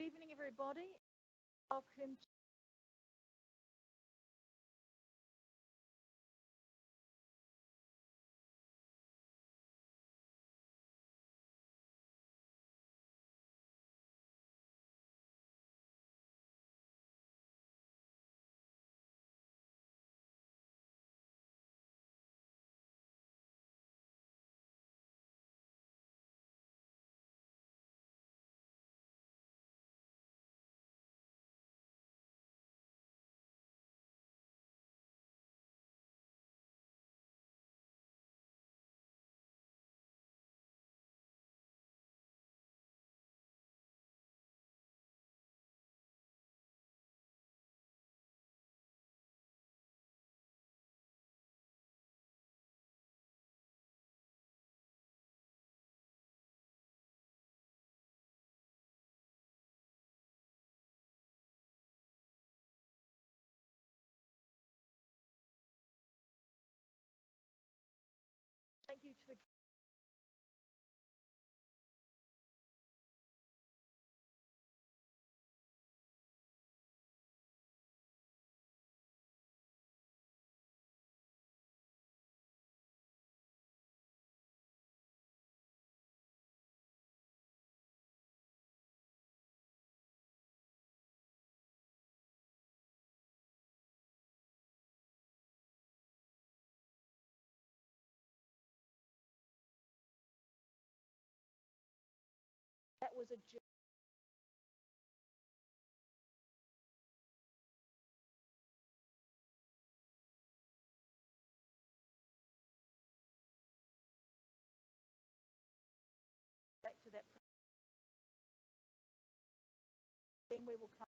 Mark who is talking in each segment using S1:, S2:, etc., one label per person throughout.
S1: Good evening, everybody. Welcome to thank you to the that was a back to that. Then we will come.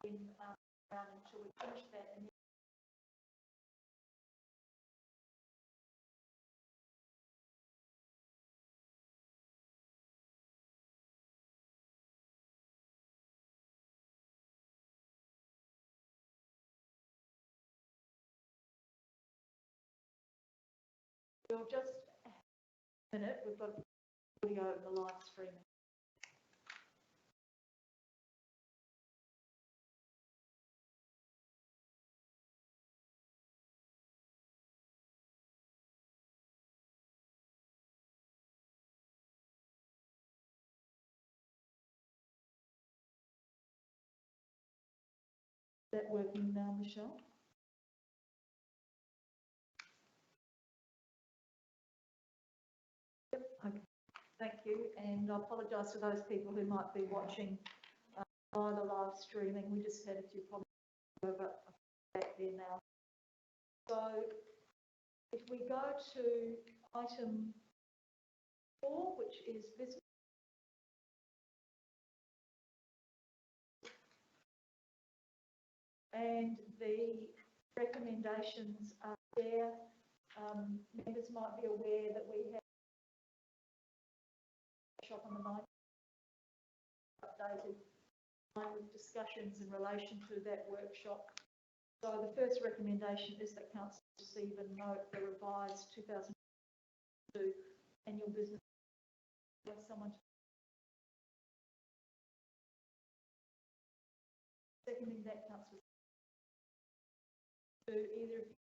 S1: Around until we finish that, and we'll just a minute. We've got audio of the live stream. Is that working now, Michelle? Yep. Okay. Thank you, and I apologise to those people who might be watching via the live streaming. We just had a few problems over back there now. So if we go to item 4, which is business, and the recommendations are there. Members might be aware that we have a workshop on the 9th, updated with discussions in relation to that workshop. So the first recommendation is that council receive and note the revised 2002 annual business. Someone seconding that, council. To either of you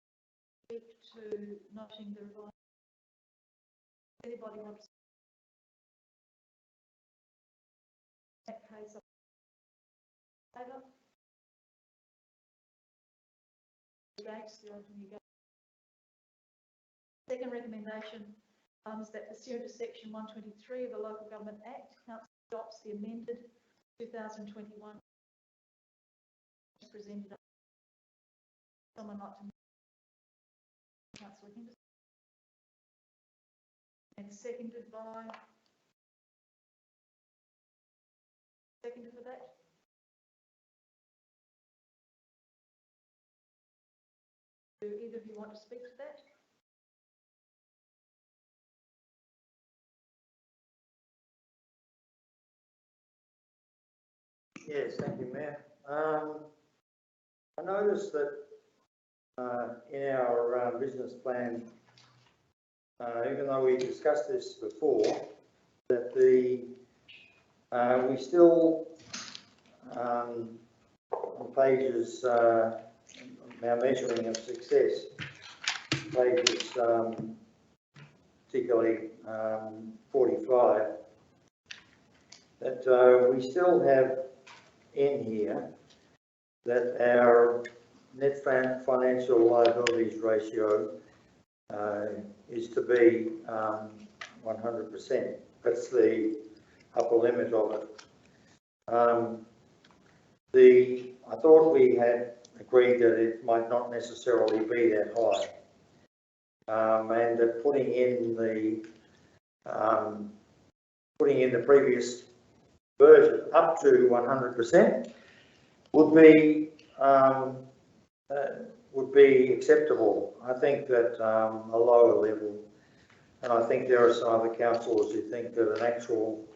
S1: speak to noting the revised. Anybody wants? In that case, favour? Against? The item you go. Second recommendation is that pursuant to section 123 of the Local Government Act, council adopts the amended 2021 presented. Someone like to Councillor Henderson, and seconded for that. Do either of you want to speak to that?
S2: Yes, thank you, Mayor. I noticed that in our business plan, even though we discussed this before, that we still on pages our measuring of success, pages particularly 45, that we still have in here that our net financial liabilities ratio is to be 100%. That's the upper limit of it. I thought we had agreed that it might not necessarily be that high, and that putting in the previous version up to 100% would be acceptable. I think that a lower level, and I think there are some other councillors who think that an actual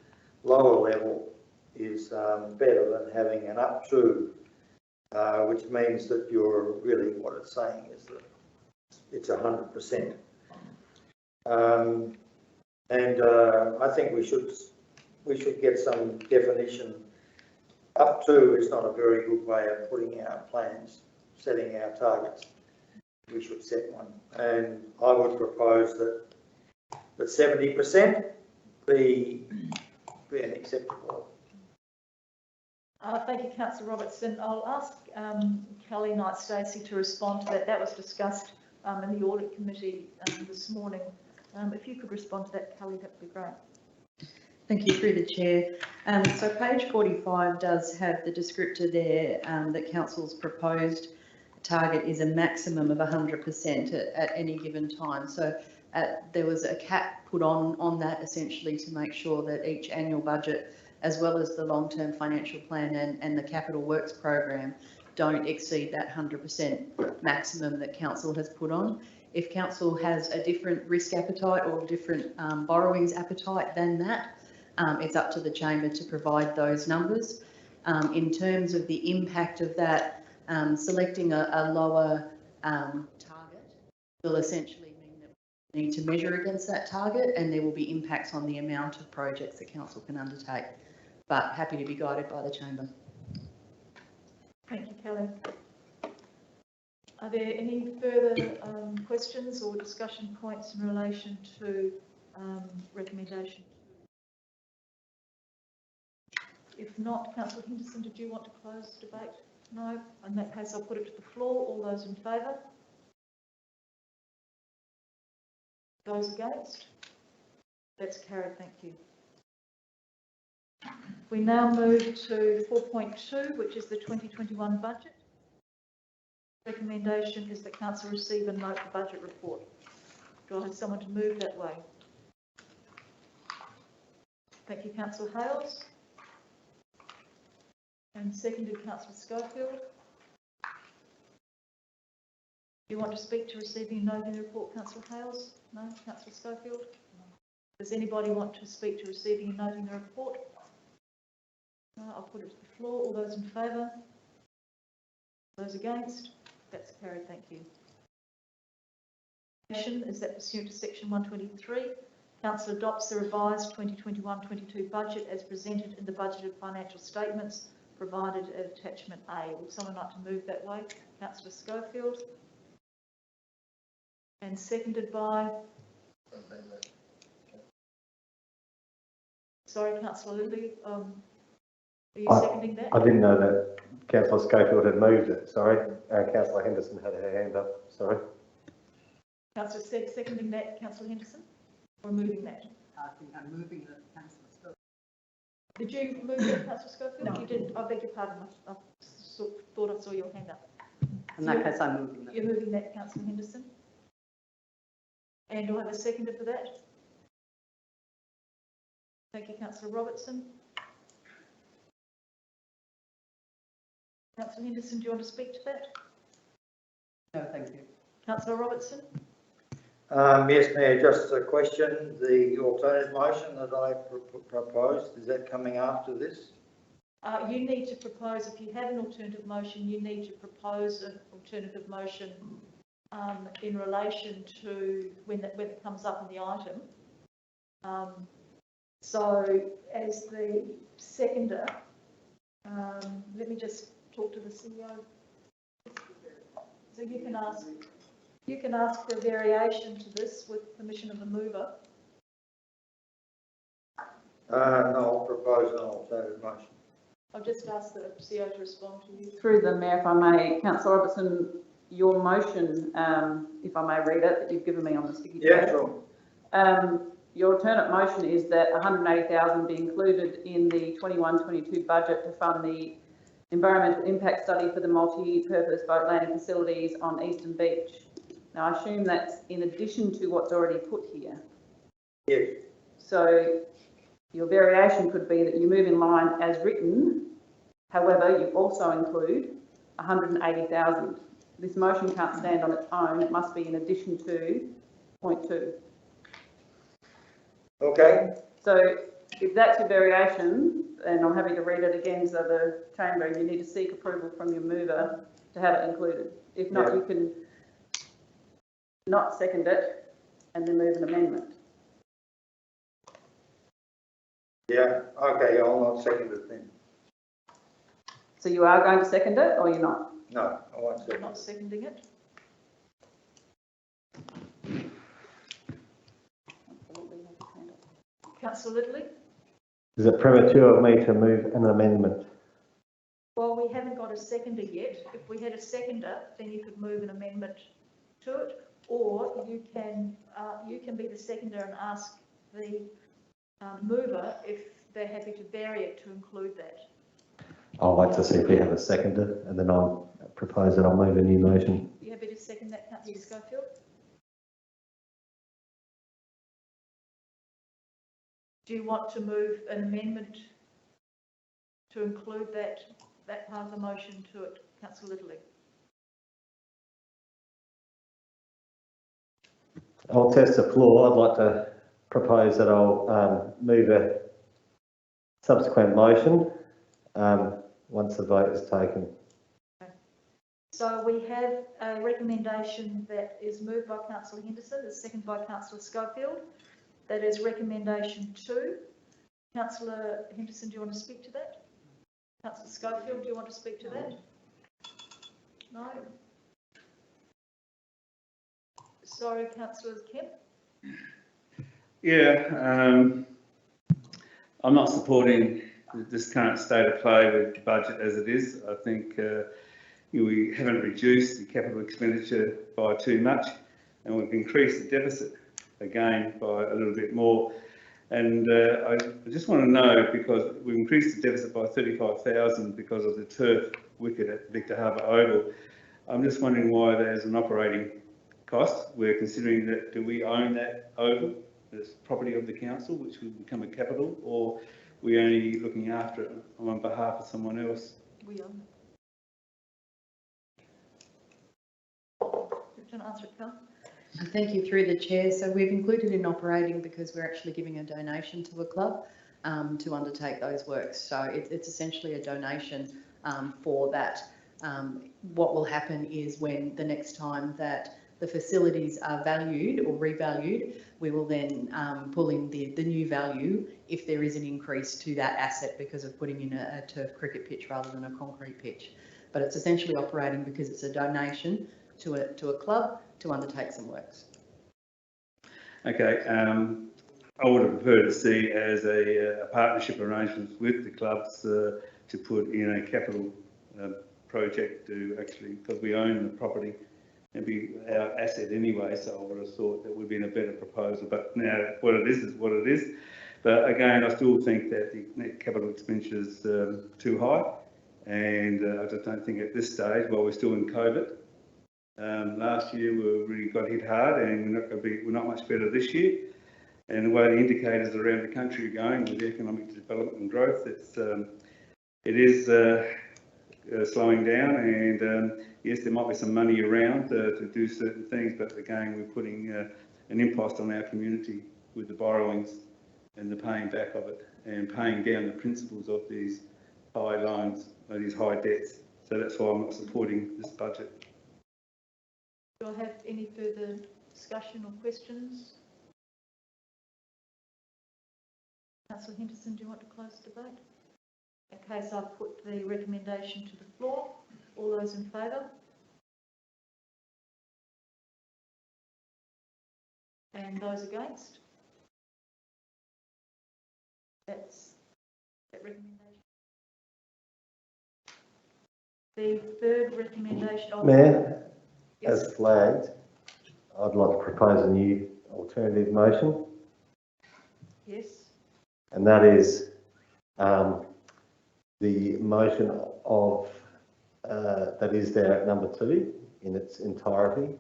S2: lower level is better than having an up to, which means that you're really, what it's saying is that it's 100%. I think we should get some definition. Up to is not a very good way of putting our plans, setting our targets. We should set one, and I would propose that 70% be an acceptable.
S1: Thank you, Councillor Robertson. I'll ask Kelly Knight-Stacey to respond to that. That was discussed in the Audit Committee this morning. If you could respond to that, Kelly, that would be great.
S3: Thank you, through the Chair. So page 45 does have the descriptor there that Council's proposed target is a maximum of 100% at any given time. So there was a cap put on that essentially to make sure that each annual budget, as well as the long-term financial plan and the capital works program, don't exceed that 100% maximum that Council has put on. If Council has a different risk appetite or different borrowings appetite than that, it's up to the Chamber to provide those numbers. In terms of the impact of that, selecting a lower target will essentially mean that we need to measure against that target, and there will be impacts on the amount of projects that Council can undertake, but happy to be guided by the Chamber.
S1: Thank you, Kelly. Are there any further questions or discussion points in relation to recommendation? If not, Councillor Henderson, did you want to close the debate? No. In that case, I'll put it to the floor. All those in favour? Those against? That's carried. Thank you. We now move to 4.2, which is the 2021 budget. Recommendation is that Council receive and note the budget report. Do I have someone to move that way? Thank you, Councillor Hales. And seconded, Councillor Schofield. Do you want to speak to receiving and noting the report, Councillor Hales? No? Councillor Schofield? No. Does anybody want to speak to receiving and noting the report? No, I'll put it to the floor. All those in favour? Those against? That's carried. Thank you. Is that pursuant to section 123, Council adopts the revised 2021-22 budget as presented in the budgeted financial statements provided at attachment A. Would someone like to move that way? Councillor Schofield. And seconded by? Sorry, Councillor Lilly. Are you seconding that?
S4: I didn't know that Councillor Schofield had moved it. Sorry. Councillor Henderson had her hand up. Sorry.
S1: Councillor seconding that, Councillor Henderson? Or moving that?
S5: I think I'm moving the Councillor Schofield.
S1: Did you move it, Councillor Schofield? No. You didn't. I beg your pardon. I thought I saw your hand up.
S5: In that case, I'm moving that.
S1: You're moving that, Councillor Henderson. And do I have a seconder for that? Thank you, Councillor Robertson. Councillor Henderson, do you want to speak to that?
S5: No, thank you.
S1: Councillor Robertson?
S2: Yes, Mayor, just a question. The alternate motion that I proposed, is that coming after this?
S1: You need to propose, if you have an alternative motion, you need to propose an alternative motion in relation to when it comes up in the item. So as the seconder, let me just talk to the CEO. So you can ask for a variation to this with permission of the mover.
S2: No, I'll propose an alternative motion.
S1: I'll just ask the CEO to respond to you.
S6: Through the Mayor, if I may, Councillor Robertson, your motion, if I may read it, that you've given me on the sticky
S2: Yeah,
S6: pad.
S2: sure.
S6: Your alternate motion is that 180,000 be included in the 21-22 budget to fund the environmental impact study for the multi-purpose boat landing facilities on Eastern Beach. Now, I assume that's in addition to what's already put here.
S2: Yes.
S6: So your variation could be that you move in line as written. However, you also include 180,000. This motion can't stand on its own. It must be in addition to point 2.
S2: Okay.
S6: So if that's your variation, and I'm happy to read it again, so the chamber, you need to seek approval from your mover to have it included. If not, you can not second it and then move an amendment.
S2: Yeah, okay, I'll not second it then.
S6: So you are going to second it or you're not?
S2: No, I won't
S1: I'm
S2: second
S1: not
S2: it.
S1: seconding it. Councillor Lidley?
S4: Is it premature of me to move an amendment?
S1: Well, we haven't got a seconder yet. If we had a seconder, then you could move an amendment to it, or you can be the seconder and ask the mover if they're happy to vary it to include that.
S4: I'd like to see if we have a seconder, and then I'll propose that I'll move a new motion.
S1: You happy to second that, Councillor Schofield? Do you want to move an amendment to include that part of the motion to it, Councillor Lidley?
S4: I'll test the floor. I'd like to propose that I'll move a subsequent motion once the vote is taken.
S1: So we have a recommendation that is moved by Councillor Henderson, is seconded by Councillor Schofield. That is recommendation 2. Councillor Henderson, do you want to speak to that? Councillor Schofield, do you want to speak to that? No? Sorry, Councillor Kemp?
S7: Yeah, I'm not supporting this current state of play with the budget as it is. I think we haven't reduced the capital expenditure by too much, and we've increased the deficit again by a little bit more. And I just want to know, because we've increased the deficit by 35,000 because of the turf wicket at Victor Harbour Oval. I'm just wondering why there's an operating cost. We're considering that, do we own that oval as property of the council, which will become a capital, or we're only looking after it on behalf of someone else?
S1: We own it. Do you want to answer it, Cal?
S3: Thank you, through the chair. So we've included in operating because we're actually giving a donation to a club to undertake those works. So it's essentially a donation for that. What will happen is when the next time that the facilities are valued or revalued, we will then pull in the new value if there is an increase to that asset because of putting in a turf cricket pitch rather than a concrete pitch. But it's essentially operating because it's a donation to a club to undertake some works.
S7: Okay, I would have preferred to see as a partnership arrangement with the clubs to put in a capital project to actually, because we own the property and be our asset anyway, so I would have thought that would be in a better proposal. But now what it is what it is. But again, I still think that the net capital expenditure is too high, and I just don't think at this stage, while we're still in COVID, last year we really got hit hard, and we're not much better this year. And the way the indicators around the country are going with economic development and growth, it is slowing down. And yes, there might be some money around to do certain things, but again, we're putting an impost on our community with the borrowings and the paying back of it, and paying down the principals of these high lines, these high debts. So that's why I'm not supporting this budget.
S1: Do I have any further discussion or questions? Councillor Henderson, do you want to close the debate? In case I put the recommendation to the floor, all those in favour? And those against? That's that recommendation. The third recommendation.
S4: Mayor,
S1: Yes.
S4: as flagged, I'd like to propose a new alternative motion,
S1: Yes.
S4: and that is the motion of, that is there at number 2 in its entirety.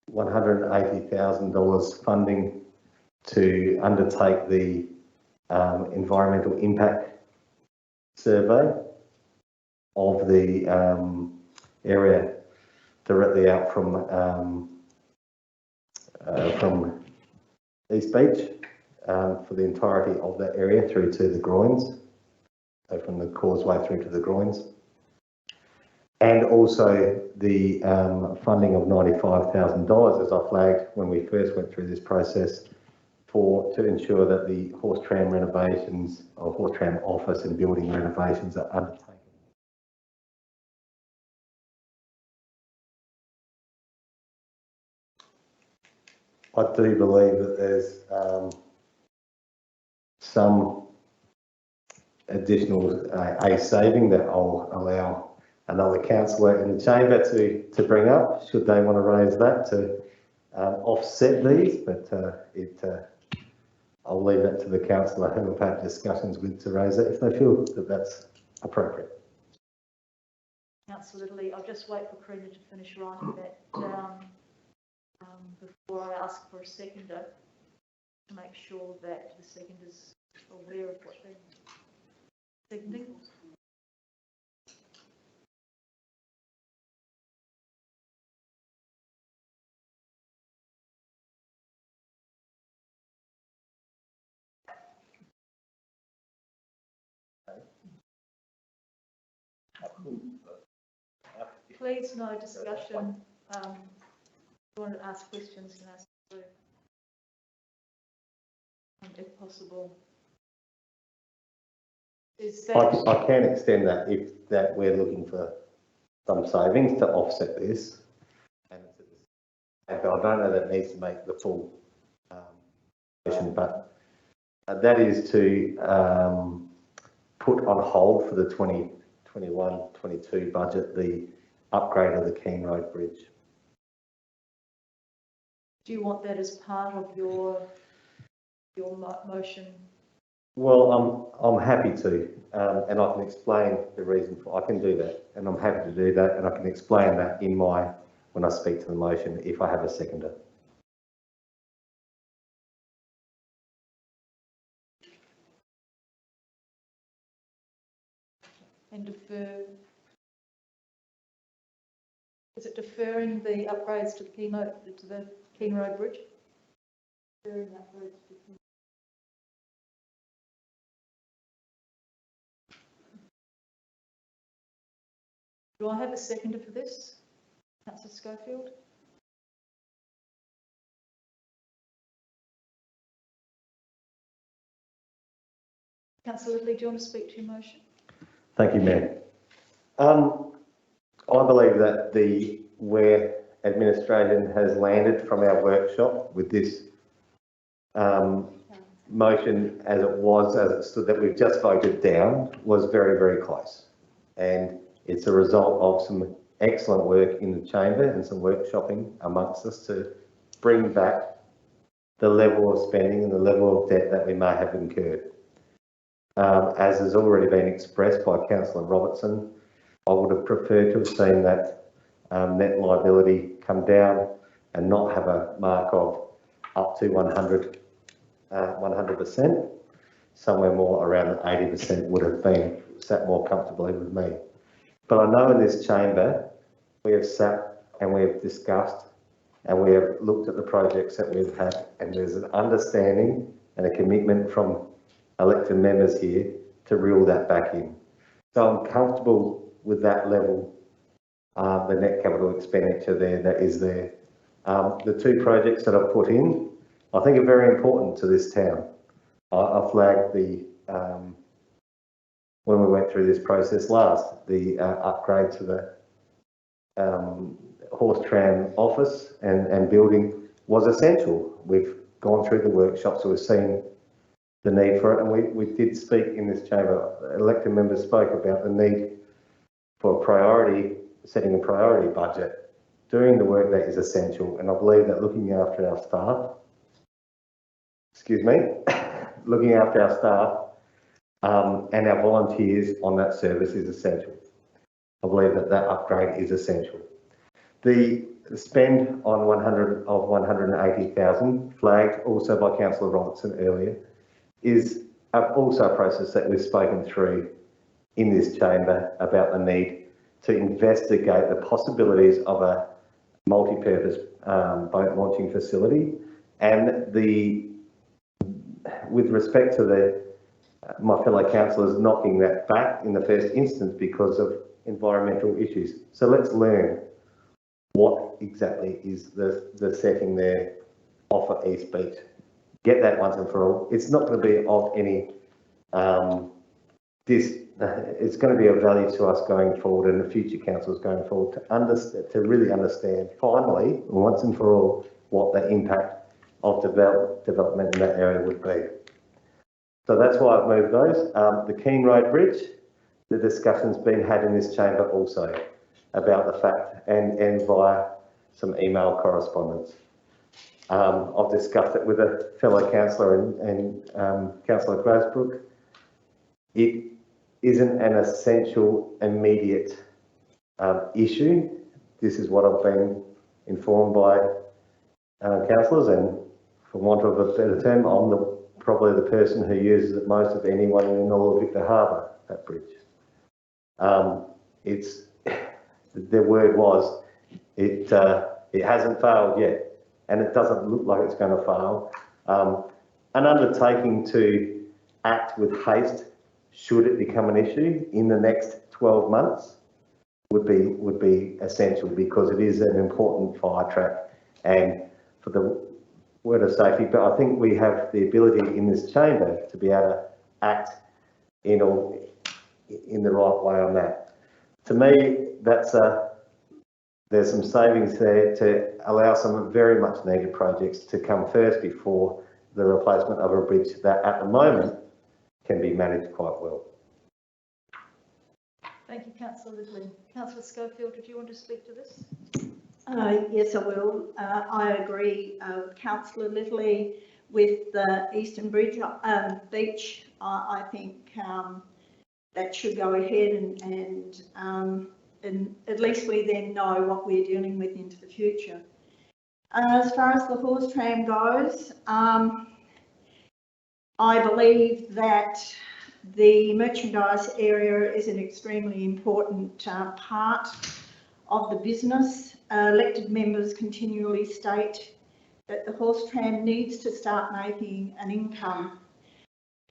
S4: $180,000 funding to undertake the environmental impact survey of the area directly out from East Beach for the entirety of that area through to the groins, so from the causeway through to the groins. And also the funding of $95,000, as I flagged when we first went through this process, to ensure that the horse tram renovations or horse tram office and building renovations are undertaken. I do believe that there's some additional a saving that I'll allow another councillor in the chamber to bring up, should they want to raise that to offset these, but I'll leave that to the councillor who I've had discussions with to raise it if they feel that that's appropriate.
S1: Councillor Italy, I'll just wait for Karina to finish writing that down before I ask for a seconder, to make sure that the seconders are aware of what they're seconding. Please, no discussion. If you want to ask questions, you can ask through, if possible. Is that...
S4: I can extend that if that we're looking for some savings to offset this. And I don't know that it needs to make the full motion, but that is to put on hold for the 2021-22 budget the upgrade of the Keene Road Bridge.
S1: Do you want that as part of your motion?
S4: Well, I'm happy to, and I can explain the reason for. I can do that, and I'm happy to do that, and I can explain that when I speak to the motion if I have a seconder.
S1: And defer. Is it deferring the upgrades to the Keene Road Bridge? Deferring upgrades to the Keene. Do I have a seconder for this? Councillor Schofield? Councillor Ridley, do you want to speak to your motion?
S4: Thank you, Mayor. I believe that where administration has landed from our workshop with this motion as it stood that we've just voted down was very, very close. And it's a result of some excellent work in the chamber and some workshopping amongst us to bring back the level of spending and the level of debt that we may have incurred. As has already been expressed by Councillor Robertson, I would have preferred to have seen that net liability come down and not have a mark of up to 100%. Somewhere more around the 80% would have sat more comfortably with me. But I know in this chamber we have sat and we have discussed and we have looked at the projects that we've had, and there's an understanding and a commitment from elected members here to reel that back in. So I'm comfortable with that level, the net capital expenditure there that is there. The two projects that I've put in, I think are very important to this town. I flagged the, when we went through this process last, the upgrade to the horse tram office and building was essential. We've gone through the workshops, so we've seen the need for it, and we did speak in this chamber, elected members spoke about the need for a priority, setting a priority budget, doing the work that is essential, and I believe that looking after our staff, looking after our staff and our volunteers on that service is essential. I believe that that upgrade is essential. The spend on 180,000 flagged also by Councillor Robertson earlier is also a process that we've spoken through in this chamber about the need to investigate the possibilities of a multi-purpose boat launching facility, and with respect to my fellow councillors knocking that back in the first instance because of environmental issues. So let's learn what exactly is the setting there off at East Beach. Get that once and for all. It's not going to be of any, it's going to be of value to us going forward and the future councils going forward to really understand finally, once and for all, what the impact of development in that area would be. So that's why I've moved those. The Keene Road Bridge, the discussion's been had in this chamber also about the fact and via some email correspondence. I've discussed it with a fellow councillor and Councillor Grasbrook. It isn't an essential immediate issue. This is what I've been informed by councillors, and for want of a better term, I'm probably the person who uses it most of anyone in all of Victor Harbour, that bridge. The word was, it hasn't failed yet, and it doesn't look like it's going to fail. An undertaking to act with haste, should it become an issue in the next 12 months, would be essential, because it is an important fire track and for the word of safety. But I think we have the ability in this chamber to be able to act in the right way on that. To me, there's some savings there to allow some very much needed projects to come first before the replacement of a bridge that at the moment can be managed quite well.
S1: Thank you, Councillor Lidley. Councillor Schofield, did you want to speak to this?
S8: Yes, I will. I agree with Councillor Lidley with the Eastern Bridge Beach. I think that should go ahead, and at least we then know what we're dealing with into the future. As far as the horse tram goes, I believe that the merchandise area is an extremely important part of the business. Elected members continually state that the horse tram needs to start making an income.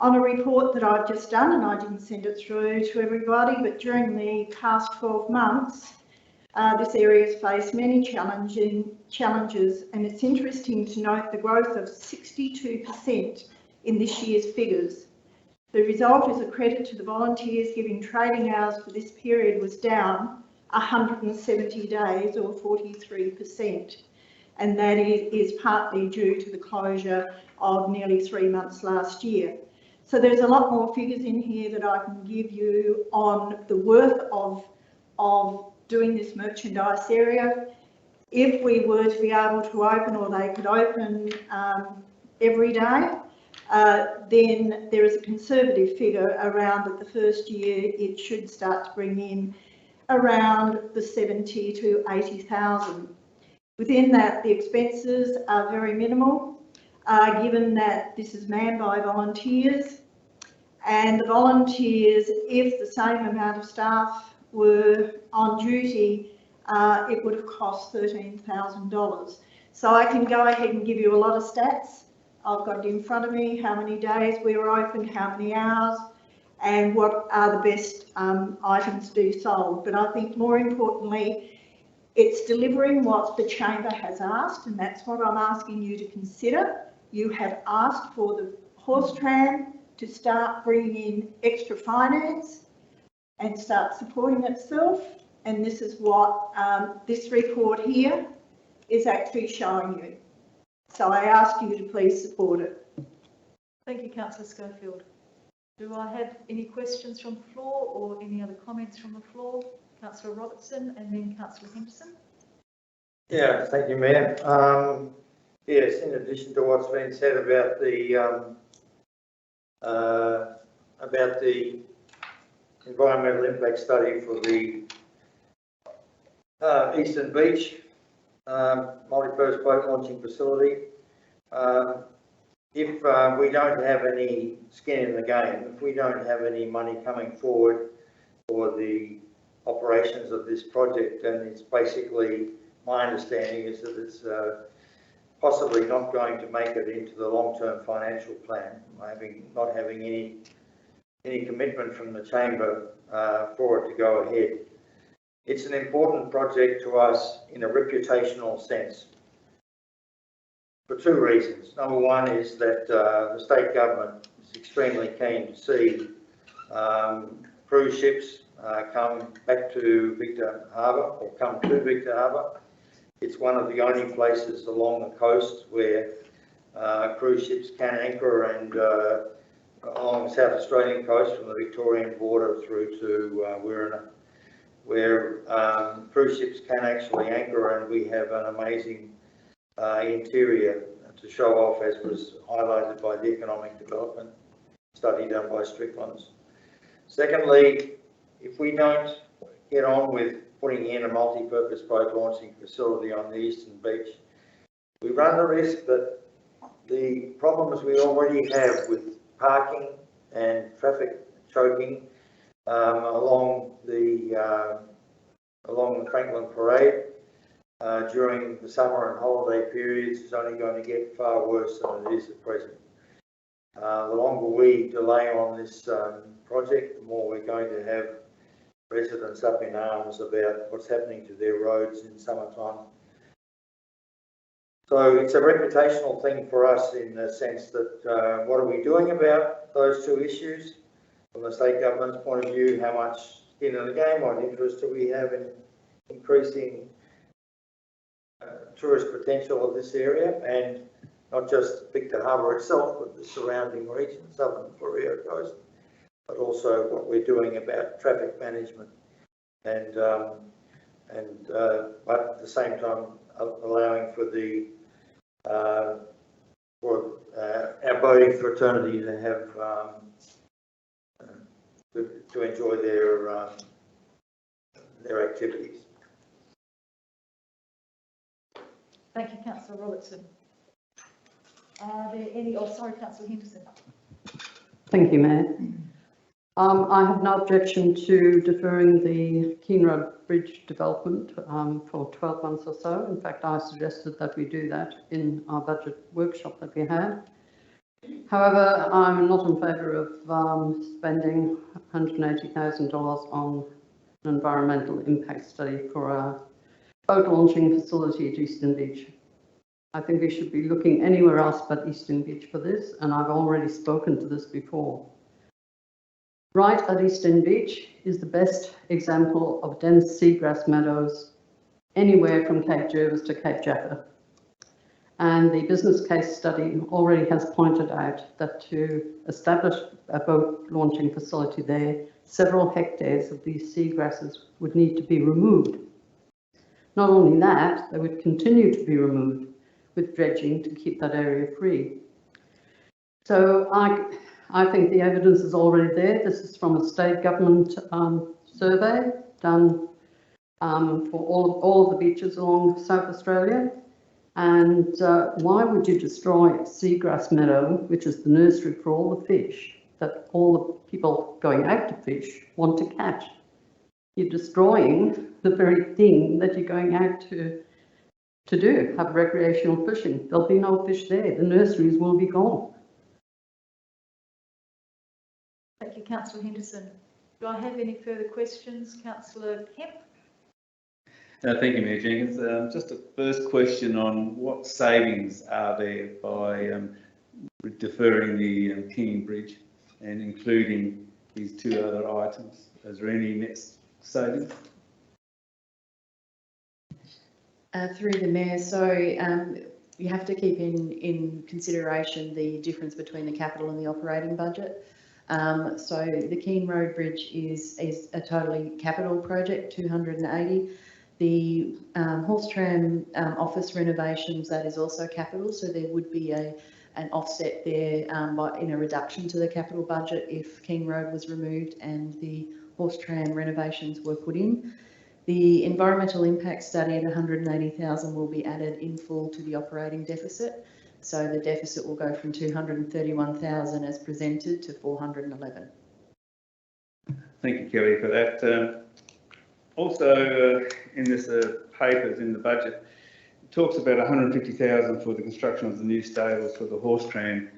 S8: On a report that I've just done, and I didn't send it through to everybody, but during the past 12 months, this area has faced many challenges, and it's interesting to note the growth of 62% in this year's figures. The result is a credit to the volunteers, giving trading hours for this period was down 170 days or 43%, and that is partly due to the closure of nearly 3 months last year. So there's a lot more figures in here that I can give you on the worth of doing this merchandise area. If we were to be able to open, or they could open every day, then there is a conservative figure around that the first year it should start to bring in around the 70 to 80,000. Within that, the expenses are very minimal, given that this is manned by volunteers, and the volunteers, if the same amount of staff were on duty, it would have cost $13,000. So I can go ahead and give you a lot of stats. I've got it in front of me, how many days we were open, how many hours, and what are the best items to be sold. But I think more importantly, it's delivering what the chamber has asked, and that's what I'm asking you to consider. You have asked for the horse tram to start bringing in extra finance and start supporting itself, and this is what this report here is actually showing you. So I ask you to please support it.
S1: Thank you, Councillor Schofield. Do I have any questions from the floor or any other comments from the floor? Councillor Robertson and then Councillor Henderson.
S2: Yeah, thank you, Mayor. Yes, in addition to what's been said about the environmental impact study for the Eastern Beach multi-purpose boat launching facility, if we don't have any skin in the game, if we don't have any money coming forward for the operations of this project, then it's basically, my understanding is that it's possibly not going to make it into the long-term financial plan, not having any commitment from the chamber for it to go ahead. It's an important project to us in a reputational sense for two reasons. Number one is that the state government is extremely keen to see cruise ships come back to Victor Harbour or come to Victor Harbour. It's one of the only places along the coast where cruise ships can anchor, and along the South Australian coast from the Victorian border through to Wirrana, where cruise ships can actually anchor, and we have an amazing interior to show off, as was highlighted by the economic development study done by Strickland's. Secondly, if we don't get on with putting in a multi-purpose boat launching facility on the Eastern Beach, we run the risk that the problems we already have with parking and traffic choking along the Franklin Parade during the summer and holiday periods is only going to get far worse than it is at present. The longer we delay on this project, the more we're going to have residents up in arms about what's happening to their roads in summertime. So it's a reputational thing for us in the sense that what are we doing about those two issues? From the state government's point of view, how much skin in the game, what interest do we have in increasing tourist potential of this area, and not just Victor Harbour itself, but the surrounding region, southern Courier Coast, but also what we're doing about traffic management and but at the same time allowing for the our boating fraternity to have to enjoy their activities.
S1: Thank you, Councillor Robertson. Are there any, oh sorry, Councillor Henderson.
S5: Thank you, Mayor. I have no objection to deferring the Keenroad Bridge development for 12 months or so. In fact, I suggested that we do that in our budget workshop that we had. However, I'm not in favour of spending $180,000 on an environmental impact study for a boat launching facility at Eastern Beach. I think we should be looking anywhere else but Eastern Beach for this, and I've already spoken to this before. Right at Eastern Beach is the best example of dense seagrass meadows anywhere from Cape Jervis to Cape Jaffa. And the business case study already has pointed out that to establish a boat launching facility there, several hectares of these seagrasses would need to be removed. Not only that, they would continue to be removed with dredging to keep that area free. So I think the evidence is already there. This is from a state government survey done for all of the beaches along South Australia. And why would you destroy seagrass meadow, which is the nursery for all the fish that all the people going out to fish want to catch? You're destroying the very thing that you're going out to to do, have recreational fishing. There'll be no fish there. The nurseries will be gone.
S1: Thank you, Councillor Henderson. Do I have any further questions? Councillor Kemp?
S7: Thank you, Mayor Jenkins. Just a first question on what savings are there by deferring the King Bridge and including these two other items? Is there any net savings?
S3: Through the Mayor, so you have to keep in consideration the difference between the capital and the operating budget. So the Keene Road Bridge is a totally capital project, 280. The horse tram office renovations, that is also capital, so there would be an offset there in a reduction to the capital budget if Keene Road was removed and the horse tram renovations were put in. The environmental impact study at 180,000 will be added in full to the operating deficit. So the deficit will go from 231,000 as presented to 411.
S7: Thank you, Kelly, for that. Also, in this papers in the budget, it talks about 150,000 for the construction of the new stables for the horse tram.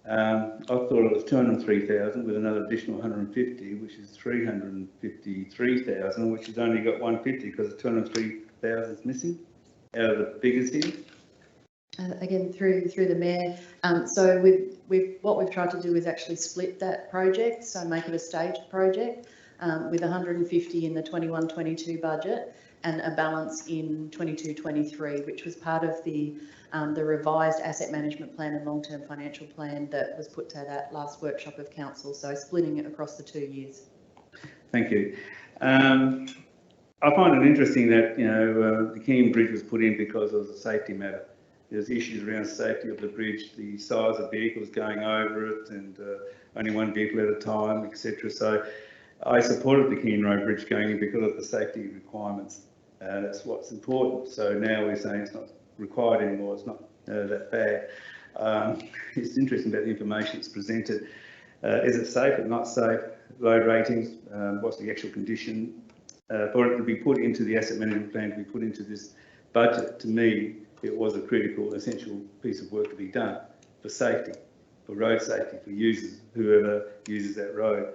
S7: I thought it was 203,000 with another additional 150, which is 353,000, which has only got 150 because the 203,000 is missing out of the figures here.
S3: Again, through the Mayor, so what we've tried to do is actually split that project, so make it a staged project with 150 in the 21-22 budget and a balance in 22-23, which was part of the revised asset management plan and long-term financial plan that was put to that last workshop of council. So splitting it across the 2 years.
S7: Thank you. I find it interesting that the Keene Bridge was put in because of the safety matter. There's issues around safety of the bridge, the size of vehicles going over it, and only one vehicle at a time, etc. So I supported the Keene Road Bridge going in because of the safety requirements. That's what's important. So now we're saying it's not required anymore. It's not that bad. It's interesting about the information that's presented. Is it safe or not safe? Load ratings. What's the actual condition? For it to be put into the asset management plan, to be put into this budget, to me, it was a critical, essential piece of work to be done for safety, for road safety, for users, whoever uses that road.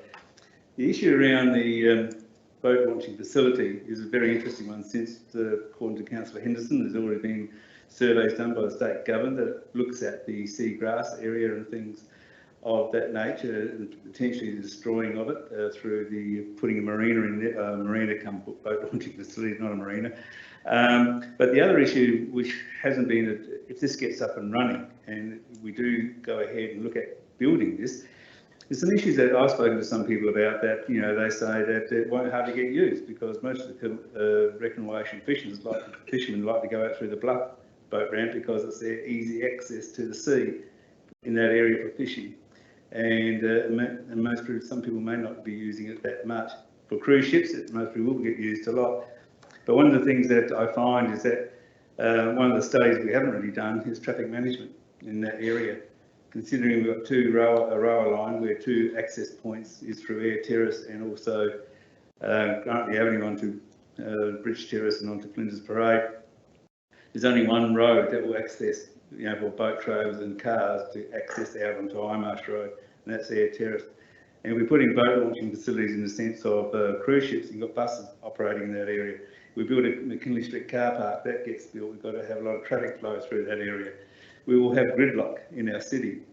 S7: The issue around the boat launching facility is a very interesting one since, according to Councillor Henderson, there's already been surveys done by the state government that looks at the seagrass area and things of that nature and potentially the destroying of it through the putting a marina in there, marina come boat launching facility, not a marina. But the other issue, which hasn't been, if this gets up and running and we do go ahead and look at building this, there's some issues that I've spoken to some people about that, they say that it won't hardly get used because most of the recreation fishermen like to go out through the Bluff boat ramp because it's their easy access to the sea in that area for fishing. And some people may not be using it that much. For cruise ships, it mostly will get used a lot. But one of the things that I find is that one of the studies we haven't really done is traffic management in that area. Considering we've got a rower line where 2 access points is through Air Terrace and also Grantley Avenue onto Bridge Terrace and onto Flinders Parade. There's only one road that will access, for boat trailers and cars to access out onto Imarsh Road, and that's Air Terrace. And we're putting boat launching facilities in the sense of cruise ships. You've got buses operating in that area. We built a McKinley Street car park, that gets built. We've got to have a lot of traffic flow through that area. We will have gridlock in our city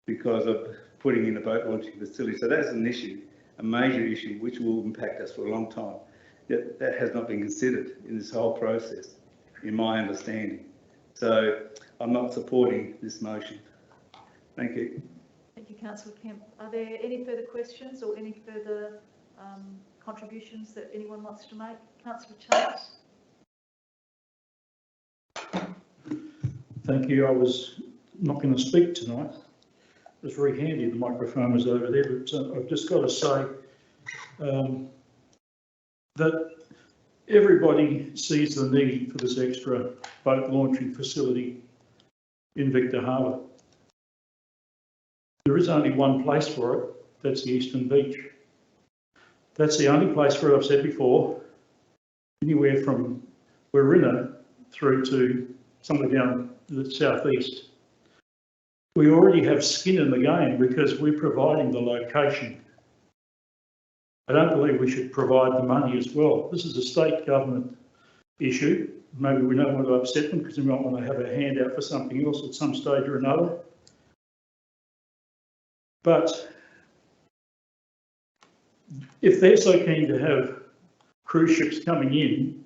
S7: because of putting in a boat launching facility. So that's an issue, a major issue, which will impact us for a long time. That has not been considered in this whole process, in my understanding. So I'm not supporting this motion. Thank you.
S1: Thank you, Councillor Kemp. Are there any further questions or any further contributions that anyone wants to make? Councillor Chase.
S9: Thank you. I was not going to speak tonight. It was very handy, the microphone was over there, but I've just got to say that everybody sees the need for this extra boat launching facility in Victor Harbour. There is only one place for it, that's the Eastern Beach. That's the only place for it, I've said before, anywhere from, we're in a through to somewhere down the southeast. We already have skin in the game because we're providing the location. I don't believe we should provide the money as well. This is a state government issue. Maybe we don't want to upset them because we might want to have a handout for something else at some stage or another. But if they're so keen to have cruise ships coming in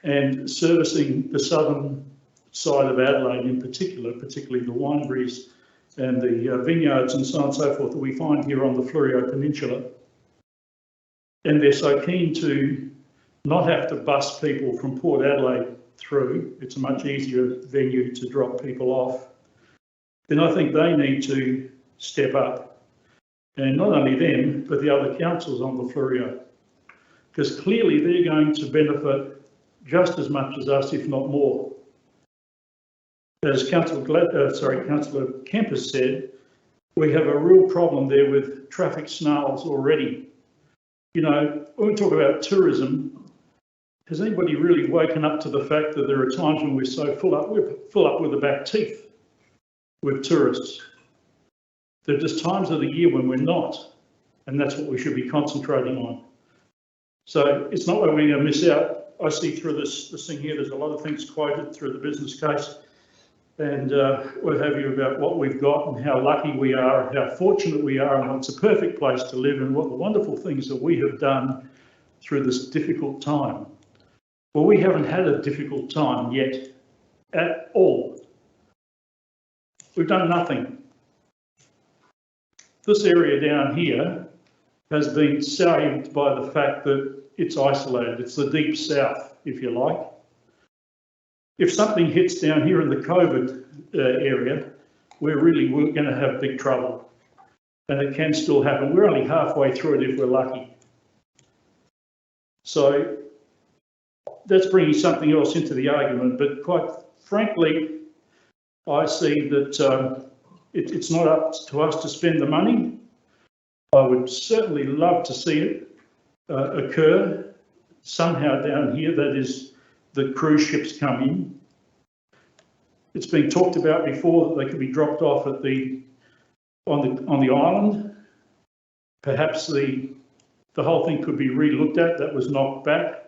S9: and servicing the southern side of Adelaide in particular, particularly the wineries and the vineyards and so on and so forth that we find here on the Fleurieu Peninsula, and they're so keen to not have to bus people from Port Adelaide through, it's a much easier venue to drop people off, then I think they need to step up. And not only them, but the other councils on the Fleurieu, because clearly they're going to benefit just as much as us, if not more. As Councillor Kemp has said, we have a real problem there with traffic snarls already. You know, when we talk about tourism, has anybody really woken up to the fact that there are times when we're so full up with the back teeth with tourists? There are just times of the year when we're not, and that's what we should be concentrating on. So it's not like we're going to miss out. I see through this thing here, there's a lot of things quoted through the business case and what have you about what we've got and how lucky we are and how fortunate we are and it's a perfect place to live and what the wonderful things that we have done through this difficult time. Well, we haven't had a difficult time yet at all. We've done nothing. This area down here has been saved by the fact that it's isolated. It's the deep south, if you like. If something hits down here in the COVID area, we're going to have big trouble. And it can still happen. We're only halfway through it if we're lucky. So that's bringing something else into the argument. But quite frankly, I see that it's not up to us to spend the money. I would certainly love to see it occur somehow down here, that is, the cruise ships come in. It's been talked about before that they could be dropped off at on the island. Perhaps the whole thing could be re-looked at. That was knocked back.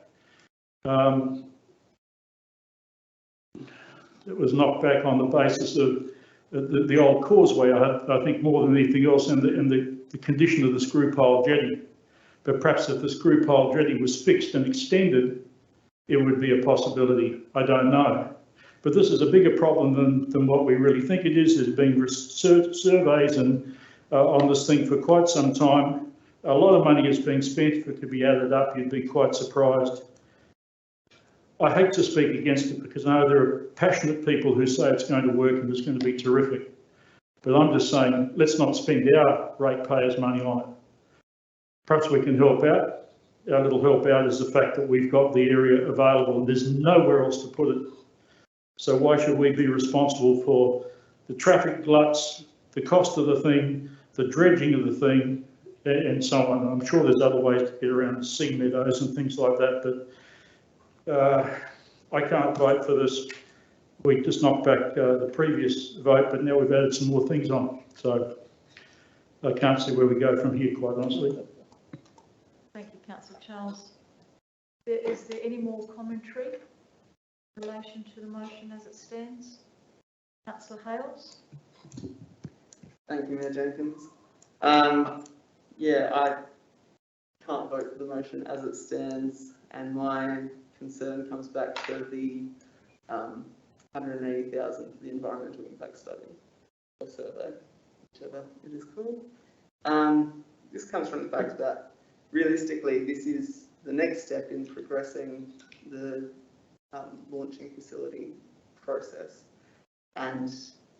S9: It was knocked back on the basis of the old causeway, I think, more than anything else, and the condition of the screw pile jetty. But perhaps if the screw pile jetty was fixed and extended, it would be a possibility. I don't know. But this is a bigger problem than what we really think it is. There's been surveys and on this thing for quite some time. A lot of money is being spent. If it could be added up, you'd be quite surprised. I hate to speak against it because I know there are passionate people who say it's going to work and it's going to be terrific. But I'm just saying, let's not spend our ratepayers' money on it. Perhaps we can help out. Our little help out is the fact that we've got the area available and there's nowhere else to put it. So why should we be responsible for the traffic gluts, the cost of the thing, the dredging of the thing, and so on? I'm sure there's other ways to get around the sea meadows and things like that, but I can't vote for this. We just knocked back the previous vote, but now we've added some more things on. So I can't see where we go from here, quite honestly.
S1: Thank you, Councillor Charles. Is there any more commentary in relation to the motion as it stands? Councillor Hales?
S10: Thank you, Mayor Jenkins. Yeah, I can't vote for the motion as it stands, and my concern comes back to the 180,000 for the environmental impact study or survey, whichever it is called. This comes from the fact that realistically, this is the next step in progressing the launching facility process, and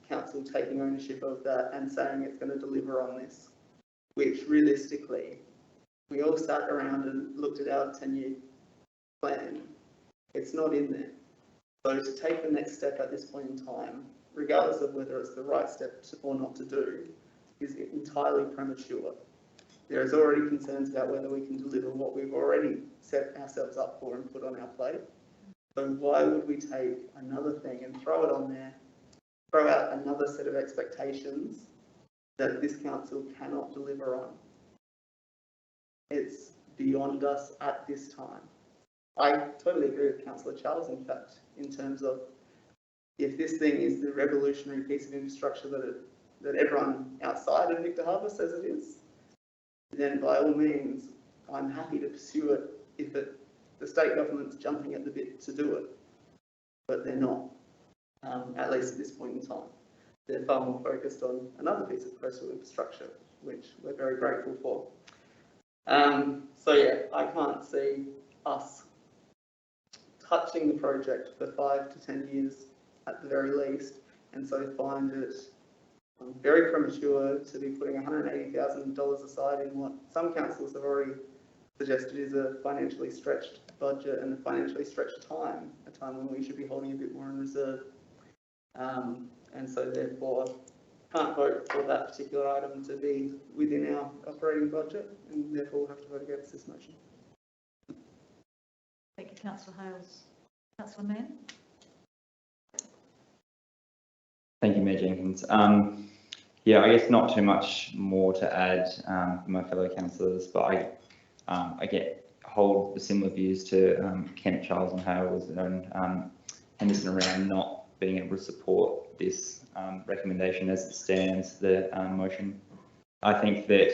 S10: council taking ownership of that and saying it's going to deliver on this, which realistically, we all sat around and looked at our 10-year plan. It's not in there. So to take the next step at this point in time, regardless of whether it's the right step or not to do, is entirely premature. There is already concerns about whether we can deliver what we've already set ourselves up for and put on our plate. So why would we take another thing and throw it on there, throw out another set of expectations that this council cannot deliver on? It's beyond us at this time. I totally agree with Councillor Charles, in fact, in terms of if this thing is the revolutionary piece of infrastructure that everyone outside of Victor Harbour says it is, then by all means, I'm happy to pursue it if the state government's jumping at the bit to do it. But they're not, at least at this point in time. They're far more focused on another piece of coastal infrastructure, which we're very grateful for. So yeah, I can't see us touching the project for 5 to 10 years at the very least, and so find it very premature to be putting $180,000 aside in what some councils have already suggested is a financially stretched budget and a financially stretched time, a time when we should be holding a bit more in reserve. And so therefore can't vote for that particular item to be within our operating budget, and therefore we'll have to vote against this motion.
S1: Thank you, Councillor Hales. Councillor Mann?
S11: Thank you, Mayor Jenkins. Yeah, I guess not too much more to add from my fellow councillors, but I hold the similar views to Kent, Charles and Hales and Henderson around not being able to support this recommendation as it stands, the motion. I think that,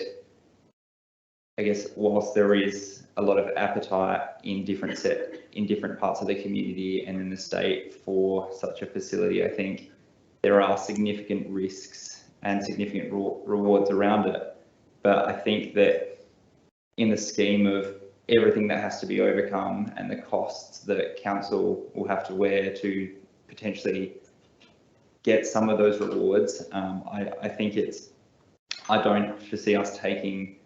S11: I guess, whilst there is a lot of appetite in different parts of the community and in the state for such a facility, I think there are significant risks and significant rewards around it. But I think that in the scheme of everything that has to be overcome and the costs that council will have to wear to potentially get some of those rewards, I think I don't foresee us taking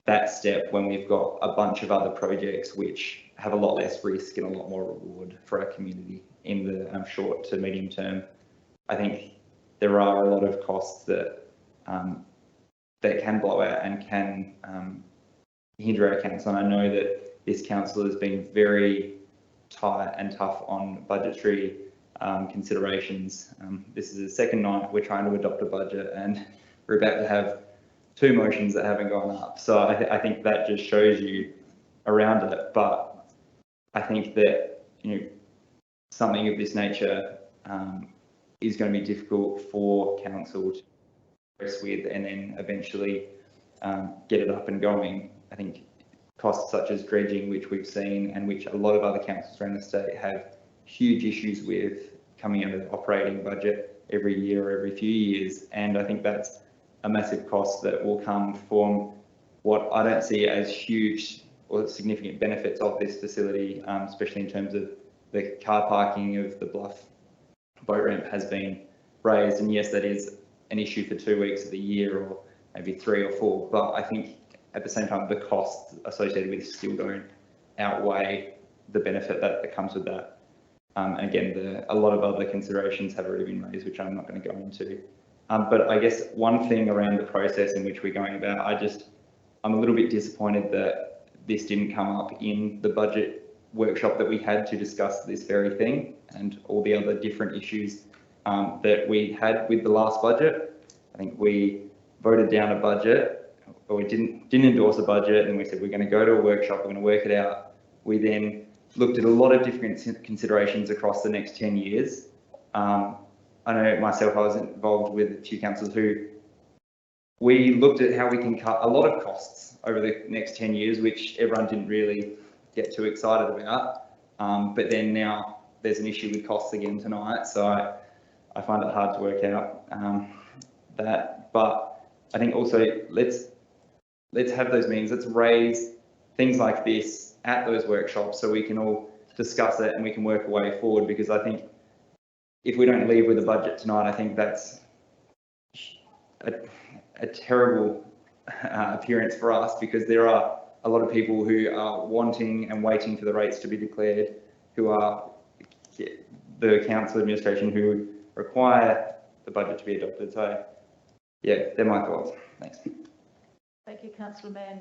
S11: that step when we've got a bunch of other projects which have a lot less risk and a lot more reward for our community in the short to medium term. I think there are a lot of costs that can blow out and can hinder our council. And I know that this council has been very tight and tough on budgetary considerations. This is the second night we're trying to adopt a budget, and we're about to have 2 motions that haven't gone up. So I think that just shows you around it. But I think that, you know, something of this nature is going to be difficult for council to progress with and then eventually get it up and going. I think costs such as dredging, which we've seen and which a lot of other councils around the state have huge issues with coming out of the operating budget every year or every few years. And I think that's a massive cost that will come from what I don't see as huge or significant benefits of this facility, especially in terms of the car parking of the Bluff boat ramp has been raised. And yes, that is an issue for 2 weeks of the year or maybe 3 or 4, but I think at the same time, the costs associated with it still don't outweigh the benefit that comes with that. And again, a lot of other considerations have already been raised, which I'm not going to go into. But I guess one thing around the process in which we're going about, I'm a little bit disappointed that this didn't come up in the budget workshop that we had to discuss this very thing and all the other different issues that we had with the last budget. I think we voted down a budget, or we didn't endorse a budget, and we said we're going to go to a workshop, we're going to work it out. We then looked at a lot of different considerations across the next 10 years. I know myself, I was involved with a few councillors who we looked at how we can cut a lot of costs over the next 10 years, which everyone didn't really get too excited about. But then now there's an issue with costs again tonight. So I find it hard to work out that. But I think also let's have those meetings. Let's raise things like this at those workshops so we can all discuss it and we can work a way forward, because I think if we don't leave with a budget tonight, I think that's a terrible appearance for us, because there are a lot of people who are wanting and waiting for the rates to be declared, who are the council administration who require the budget to be adopted. So yeah, they're my thoughts. Thanks.
S1: Thank you, Councillor Mann.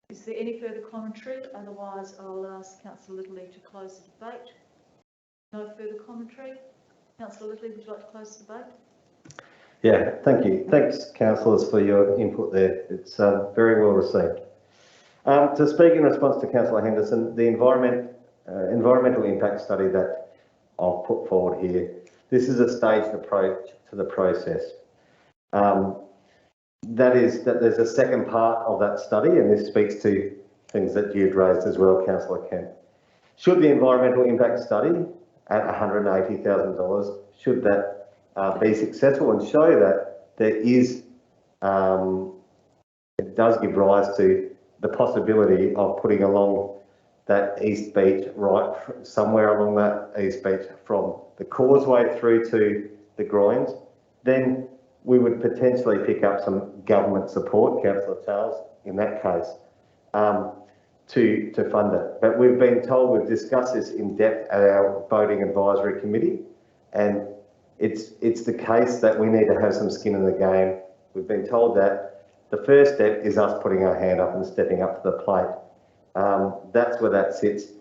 S1: Is there any further commentary? Otherwise, I'll ask Councillor Littley to close the debate. No further commentary. Councillor Lidley, would you like to close the debate?
S4: Yeah, thank you. Thanks, councillors, for your input there. It's very well received. To speak in response to Councillor Henderson, the environmental impact study that I've put forward here, this is a staged approach to the process. That is that there's a second part of that study, and this speaks to things that you'd raised as well, Councillor Kemp. Should the environmental impact study at $180,000, should that be successful and show that there is, it does give rise to the possibility of putting along that East Beach, right somewhere along that East Beach from the causeway through to the groins, then we would potentially pick up some government support, Councillor Charles, in that case, to fund it. But we've been told, we've discussed this in depth at our voting advisory committee, and it's the case that we need to have some skin in the game. We've been told that the first step is us putting our hand up and stepping up to the plate. That's where that sits.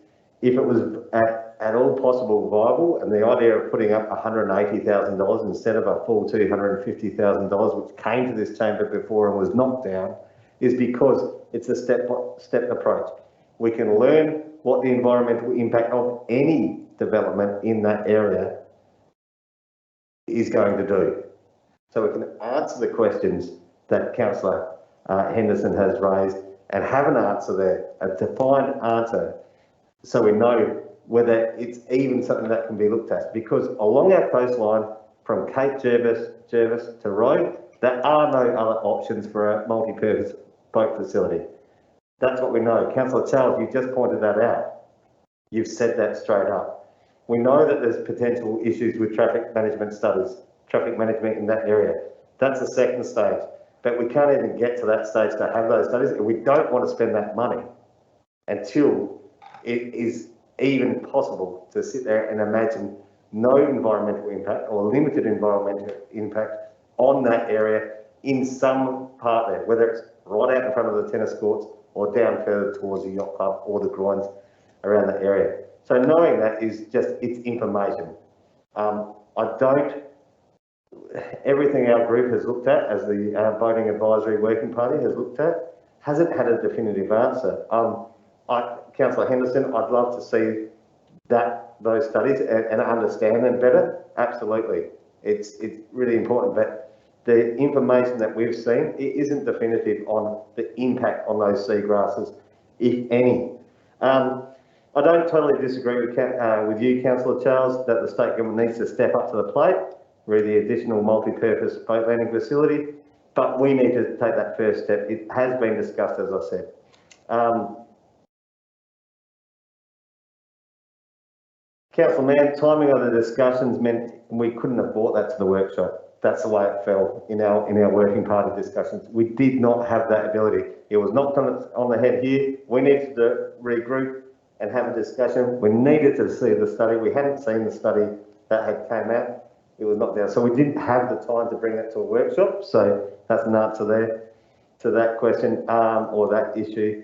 S4: If it was at all possible viable, and the idea of putting up $180,000 instead of a full $250,000, which came to this chamber before and was knocked down, is because it's a step approach. We can learn what the environmental impact of any development in that area is going to do. So we can answer the questions that Councillor Henderson has raised and have an answer there, a defined answer, so we know whether it's even something that can be looked at. Because along our coastline, from Cape Jervis to Rome, there are no other options for a multi-purpose boat facility. That's what we know. Councillor Charles, you just pointed that out. You've said that straight up. We know that there's potential issues with traffic management studies, traffic management in that area. That's the second stage. But we can't even get to that stage to have those studies, and we don't want to spend that money until it is even possible to sit there and imagine no environmental impact or limited environmental impact on that area in some part there, whether it's right out in front of the tennis courts or down further towards the yacht club or the groins around that area. So knowing that is just, it's information. Everything our group has looked at, as the Voting Advisory Working Party has looked at, hasn't had a definitive answer. Councillor Henderson, I'd love to see those studies and understand them better. Absolutely, it's really important. But the information that we've seen, it isn't definitive on the impact on those seagrasses, if any. I don't totally disagree with you, Councillor Charles, that the state government needs to step up to the plate with the additional multi-purpose boat landing facility, but we need to take that first step. It has been discussed, as I said. Councillor Mann, timing of the discussions meant we couldn't have brought that to the workshop. That's the way it fell in our working party discussions. We did not have that ability. It was knocked on the head here. We needed to regroup and have a discussion. We needed to see the study. We hadn't seen the study that had came out. It was knocked down. So we didn't have the time to bring that to a workshop. So that's an answer there to that question or that issue.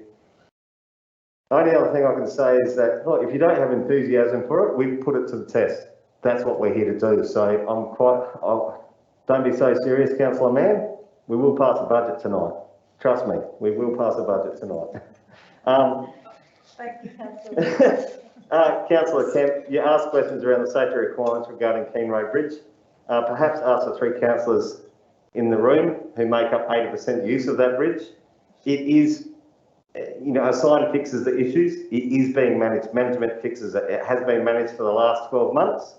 S4: The only other thing I can say is that, look, if you don't have enthusiasm for it, we put it to the test. That's what we're here to do. So don't be so serious, Councillor Mann. We will pass a budget tonight. Trust me, we will pass a budget tonight.
S1: Thank you, Councillor.
S4: Councillor Kemp, you asked questions around the safety requirements regarding Keene Road Bridge. Perhaps ask the three councillors in the room who make up 80% use of that bridge. It is, a sign fixes the issues. It is being managed. Management fixes it. It has been managed for the last 12 months.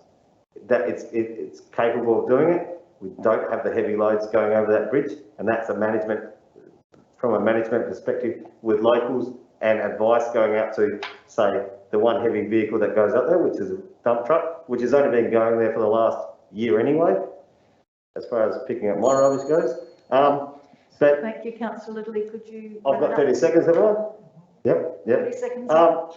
S4: That it's capable of doing it. We don't have the heavy loads going over that bridge, and that's from a management perspective with locals and advice going out to, say, the one heavy vehicle that goes up there, which is a dump truck, which has only been going there for the last year anyway, as far as picking up my rubbish goes. But
S1: thank you, Councillor Lidley. Could you?
S4: I've got 30 seconds, haven't I? Yep.
S1: 30 seconds.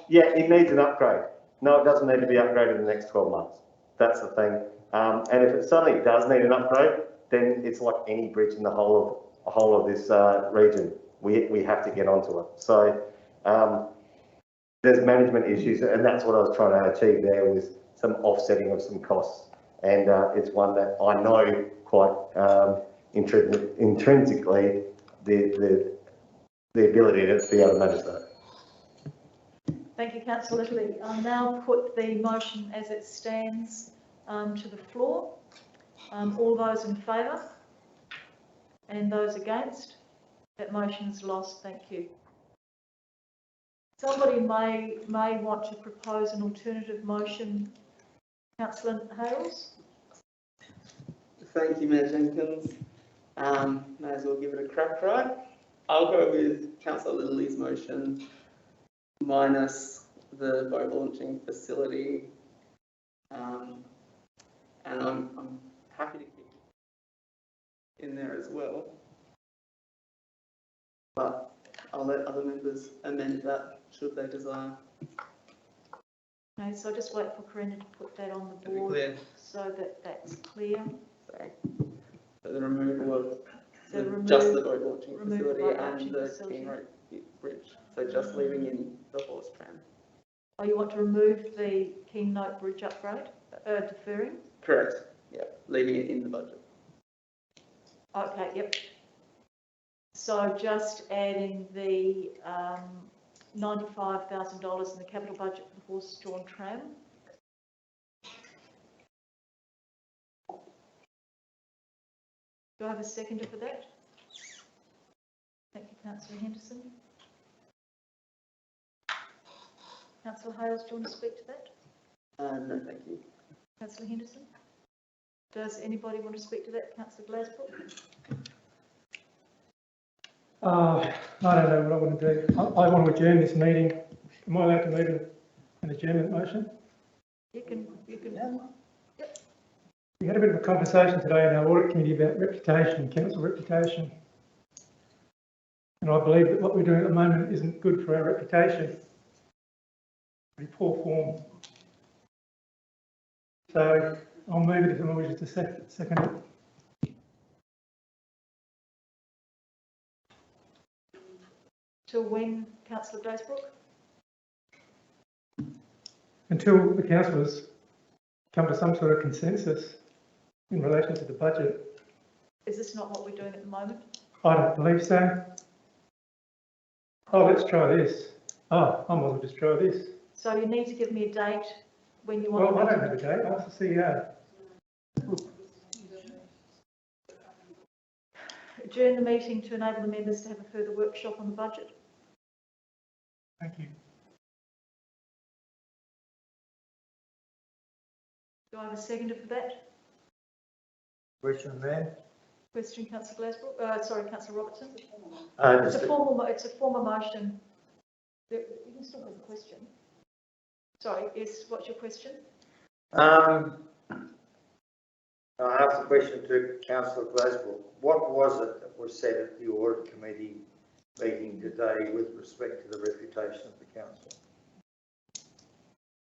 S4: Yeah, it needs an upgrade. No, it doesn't need to be upgraded in the next 12 months. That's the thing. And if it suddenly does need an upgrade, then it's like any bridge in the whole of this region. We have to get onto it. So there's management issues, and that's what I was trying to achieve there, was some offsetting of some costs. And it's one that I know quite intrinsically the ability to be able to manage that.
S1: Thank you, Councillor Italy. I'll now put the motion as it stands to the floor. All those in favour? And those against? That motion is lost. Thank you. Somebody may want to propose an alternative motion. Councillor Hales?
S10: Thank you, Mayor Jenkins. May as well give it a crack, right? I'll go with Councillor Little's motion minus the boat launching facility. And I'm happy to keep it in there as well. But I'll let other members amend that should they desire.
S1: Okay, so I'll just wait for Corinna to put that on the
S10: To be
S1: board
S10: clear.
S1: so that that's clear.
S10: So the removal of
S1: So
S10: just the boat launching
S1: remove the
S10: facility
S1: boat
S10: and
S1: launching
S10: the
S1: facility.
S10: King Road Bridge. So just leaving in the horse tram.
S1: Oh, you want to remove the Keynote Bridge upgrade, deferring?
S10: Correct. Yeah, leaving it in the budget.
S1: Okay, yep. So just adding the $95,000 in the capital budget for the horse-drawn tram. Do I have a seconder for that? Thank you, Councillor Henderson. Councillor Hales, do you want to speak to that?
S10: No, thank you.
S1: Councillor Henderson? Does anybody want to speak to that? Councillor Glasbrook?
S12: I don't know what I want to do. I want to adjourn this meeting. Am I allowed to move an adjournment motion?
S1: You can. Yep.
S12: We had a bit of a conversation today in our audit committee about reputation, council reputation. And I believe that what we're doing at the moment isn't good for our reputation. Pretty poor form. So I'll move it if someone wishes to second it.
S1: Till when, Councillor Glasbrook?
S12: Until the councillors come to some sort of consensus in relation to the budget.
S1: Is this not what we're doing at the moment?
S12: I don't believe so. Oh, let's try this. Oh, I might as well just try this.
S1: So you need to give me a date when you want.
S12: Well, I don't have a date. I asked the CEO.
S1: Adjourn the meeting to enable the members to have a further workshop on the budget.
S12: Thank you.
S1: Do I have a seconder for that?
S2: Question there?
S1: Question, Councillor Glasbrook. Sorry, Councillor Robertson. It's a formal motion. You can still have a question. Sorry, yes, what's your question?
S2: I asked the question to Councillor Glasbrook. What was it that was said at the audit committee meeting today with respect to the reputation of the council?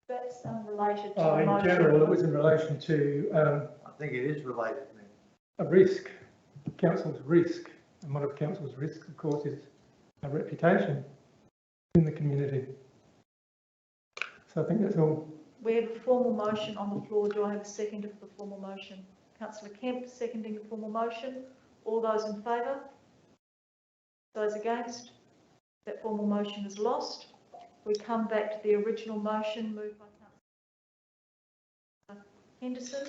S1: That's unrelated to
S12: Oh,
S1: the
S12: in
S1: motion.
S12: general, it was in relation to
S2: I think it is related.
S12: a risk, council's risk. And one of council's risks, of course, is a reputation in the community. So I think that's all.
S1: We have a formal motion on the floor. Do I have a seconder for the formal motion? Councillor Kemp seconding the formal motion. All those in favour? Those against? That formal motion is lost. We come back to the original motion moved by Councillor Henderson.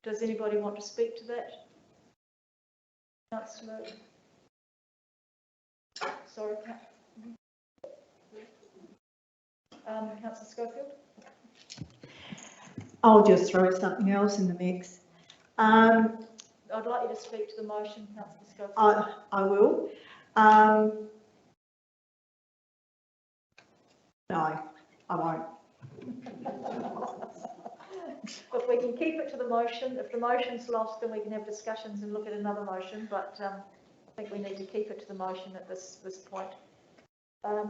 S1: Does anybody want to speak to that? Councillor? Sorry, Councillor Schofield?
S8: I'll just throw something else in the mix.
S1: I'd like you to speak to the motion, Councillor Schofield.
S8: I will. No, I won't.
S1: If we can keep it to the motion, if the motion's lost, then we can have discussions and look at another motion, but I think we need to keep it to the motion at this point.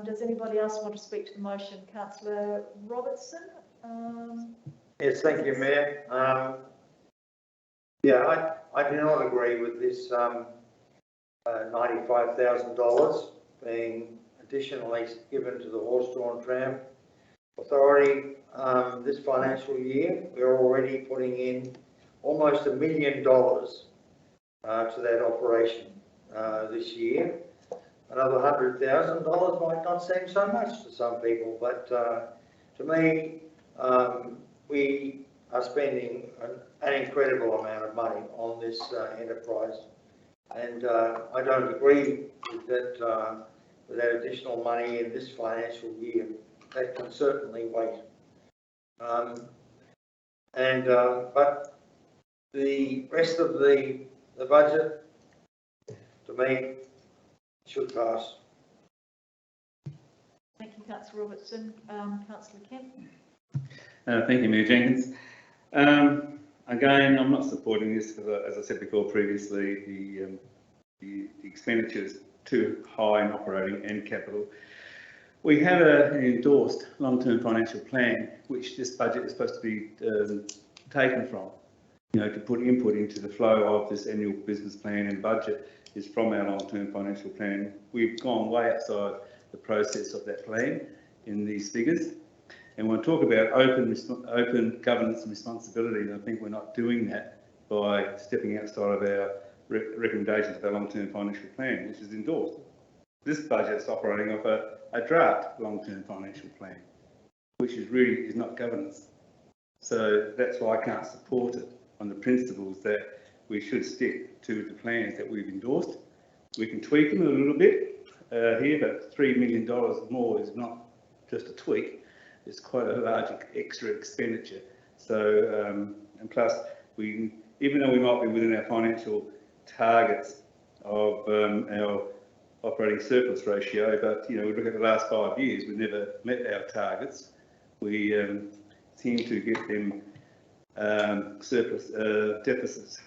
S1: Does anybody else want to speak to the motion? Councillor Robertson?
S2: Yes, thank you, Mayor. Yeah, I do not agree with this $95,000 being additionally given to the horse-drawn tram authority. this financial year, we're already putting in almost $1 million to that operation this year. Another $100,000 might not seem so much to some people, but to me, we are spending an incredible amount of money on this enterprise, and I don't agree with that, with that additional money in this financial year. That can certainly wait. But the rest of the budget, to me, should pass.
S1: Thank you, Councillor Robertson. Councillor Kemp.
S7: Thank you, Mayor Jenkins. Again, I'm not supporting this because, as I said before previously, the expenditure is too high in operating and capital. We have an endorsed long-term financial plan, which this budget is supposed to be taken from. You know, to put input into the flow of this annual business plan and budget is from our long-term financial plan. We've gone way outside the process of that plan in these figures. And when we talk about open governance and responsibility, I think we're not doing that by stepping outside of our recommendations of our long-term financial plan, which is endorsed. This budget is operating off a draft long-term financial plan, which is not governance. So that's why I can't support it on the principles that we should stick to the plans that we've endorsed. We can tweak them a little bit here, but $3 million more is not just a tweak. It's quite a large extra expenditure. So, and plus, even though we might be within our financial targets of our operating surplus ratio, but, you know, we look at the last 5 years, we've never met our targets. We seem to get them surplus deficits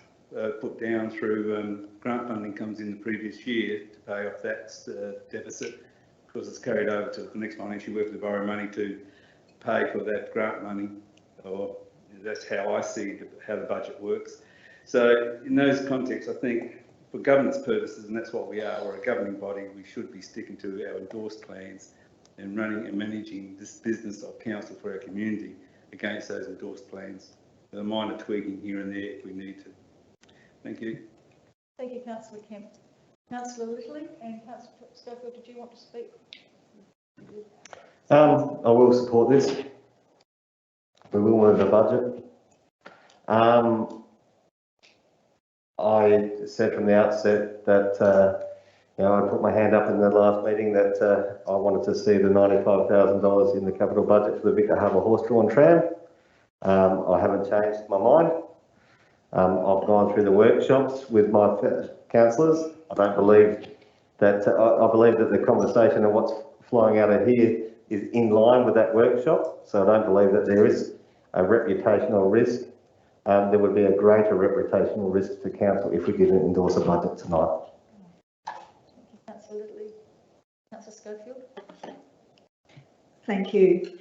S7: put down through grant funding comes in the previous year to pay off that deficit, because it's carried over to the next financial year. We have to borrow money to pay for that grant money, or that's how I see how the budget works. So in those contexts, I think for governance purposes, and that's what we are, we're a governing body, we should be sticking to our endorsed plans and running and managing this business of council for our community against those endorsed plans. A minor tweaking here and there if we need to. Thank you.
S1: Thank you, Councillor Kemp. Councillor Littley and Councillor Schofield, did you want to speak?
S4: I will support this. We will move the budget. I said from the outset that you know, I put my hand up in the last meeting that I wanted to see the $95,000 in the capital budget for the Vicar Harbour horse-drawn tram. I haven't changed my mind. I've gone through the workshops with my councillors. I don't believe that, I believe that the conversation and what's flowing out of here is in line with that workshop. So I don't believe that there is a reputational risk. There would be a greater reputational risk to council if we didn't endorse a budget tonight.
S1: Thank you, Councillor Littley. Councillor Schofield.
S8: Thank you.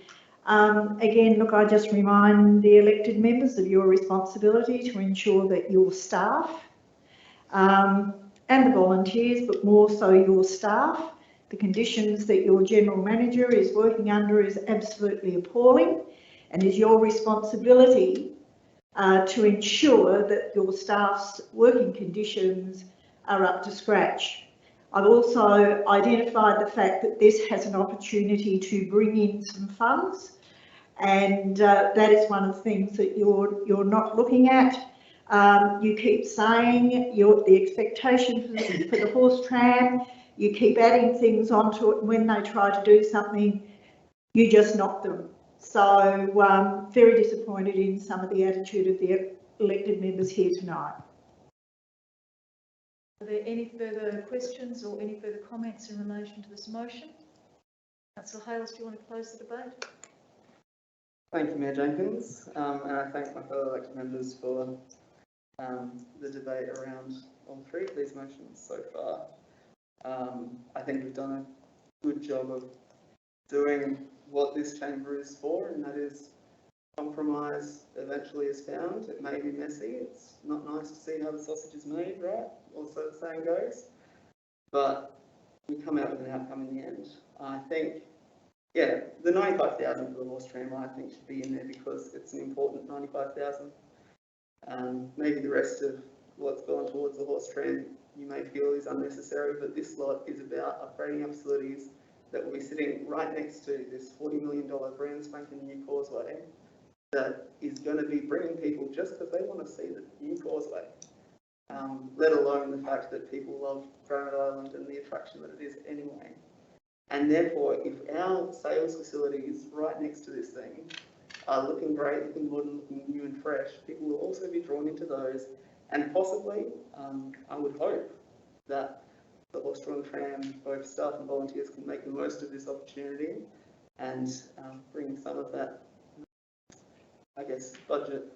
S8: Again, look, I just remind the elected members of your responsibility to ensure that your staff and the volunteers, but more so your staff, the conditions that your general manager is working under is absolutely appalling, and is your responsibility to ensure that your staff's working conditions are up to scratch. I've also identified the fact that this has an opportunity to bring in some funds, and that is one of the things that you're not looking at. You keep saying the expectation for the horse tram, you keep adding things onto it, and when they try to do something, you just knock them. So very disappointed in some of the attitude of the elected members here tonight.
S1: Are there any further questions or any further comments in relation to this motion? Councillor Hales, do you want to close the debate?
S10: Thank you, Mayor Jenkins, and I thank my fellow elected members for the debate around all three of these motions so far. I think we've done a good job of doing what this chamber is for, and that is compromise eventually is found. It may be messy, it's not nice to see how the sausage is made, right? Also the saying goes. But we come out with an outcome in the end. I think Yeah, the 95,000 for the horse tram I think should be in there because it's an important 95,000. Maybe the rest of what's gone towards the horse tram you may feel is unnecessary, but this lot is about upgrading our facilities that will be sitting right next to this $40 million brand spanking new causeway that is going to be bringing people just because they want to see the new causeway, let alone the fact that people love Granite Island and the attraction that it is anyway. And therefore, if our sales facilities right next to this thing are looking great, looking modern, looking new and fresh, people will also be drawn into those. And possibly, I would hope that the horse-drawn tram, both staff and volunteers, can make the most of this opportunity and bring some of that, I guess, budget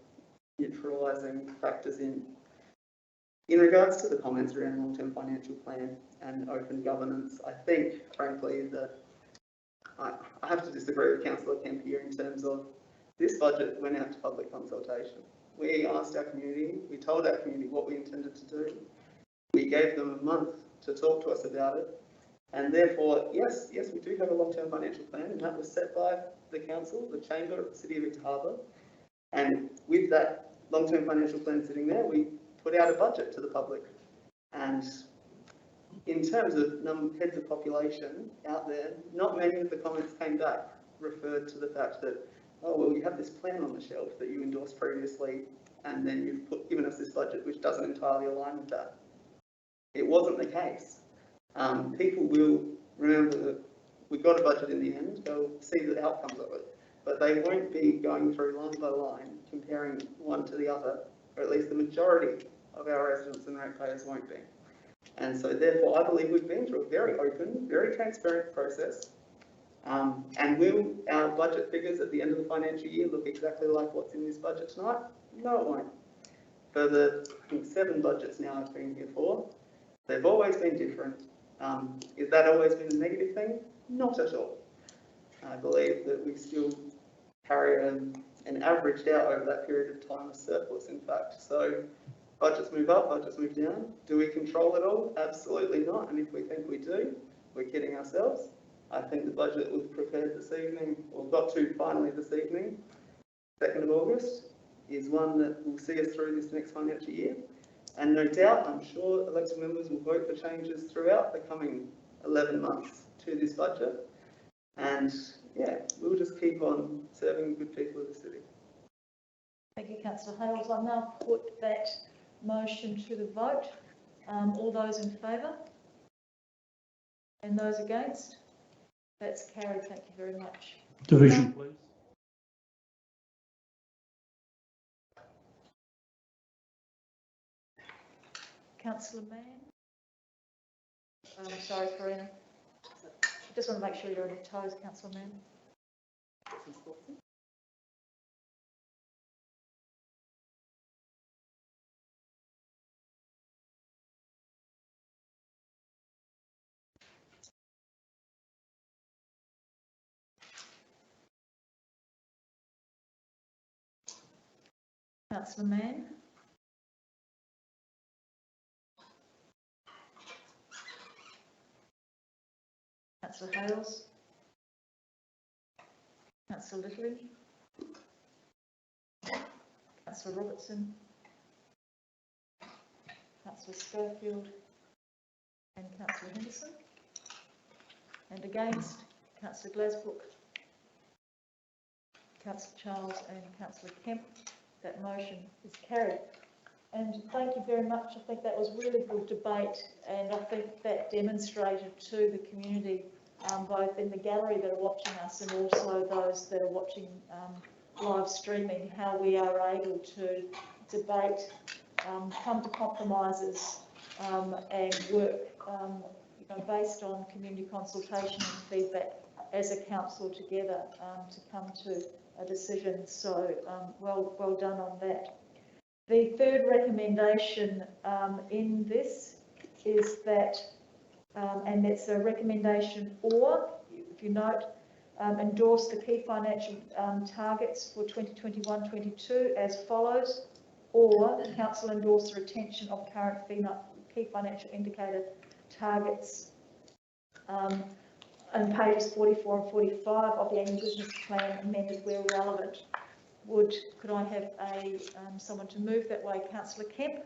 S10: neutralising factors in. In regards to the comments around long-term financial plan and open governance, I think, frankly, that I have to disagree with Councillor Kemp here in terms of this budget went out to public consultation. We asked our community, we told our community what we intended to do. We gave them a month to talk to us about it. And therefore, yes, we do have a long-term financial plan, and that was set by the council, the chamber of the City of Victor Harbour. And with that long-term financial plan sitting there, we put out a budget to the public. And in terms of heads of population out there, not many of the comments came back referred to the fact that, oh, well, you have this plan on the shelf that you endorsed previously, and then you've given us this budget which doesn't entirely align with that. It wasn't the case. People will remember that we got a budget in the end, they'll see the outcomes of it, but they won't be going through line by line, comparing one to the other, or at least the majority of our residents and ratepayers won't be. And so therefore, I believe we've been through a very open, very transparent process. And will our budget figures at the end of the financial year look exactly like what's in this budget tonight? No, it won't. For the, I think, 7 budgets now I've been here for, they've always been different. Is that always been a negative thing? Not at all. I believe that we still carry an averaged out over that period of time a surplus, in fact. So budgets move up, budgets move down. Do we control it all? Absolutely not. And if we think we do, we're kidding ourselves. I think the budget was prepared this evening, or got to finally this evening, 2nd of August, is one that will see us through this next financial year. And no doubt, I'm sure elected members will vote for changes throughout the coming 11 months to this budget. And yeah, we'll just keep on serving the good people of the city.
S1: Thank you, Councillor Hales. I'll now put that motion to the vote. All those in favour? And those against? That's carried. Thank you very much.
S9: Division, please.
S1: Councillor Mann. Sorry, Karina. Just want to make sure you're on your toes, Councillor Mann. Councillor Mann. Councillor Hales. Councillor Littley. Councillor Robertson. Councillor Schofield. And Councillor Henderson. And against, Councillor Glasbrook, Councillor Charles and Councillor Kemp. That motion is carried. And thank you very much. I think that was really good debate, and I think that demonstrated to the community, both in the gallery that are watching us and also those that are watching live streaming, how we are able to debate, come to compromises and work based on community consultation and feedback as a council together to come to a decision. So well done on that. The third recommendation in this is that, and it's a recommendation or, if you note, endorse the key financial targets for 2021-22 as follows, or the council endorse the retention of current key financial indicator targets. on pages 44 and 45 of the annual business plan amended where relevant. Could I have someone to move that way? Councillor Kemp?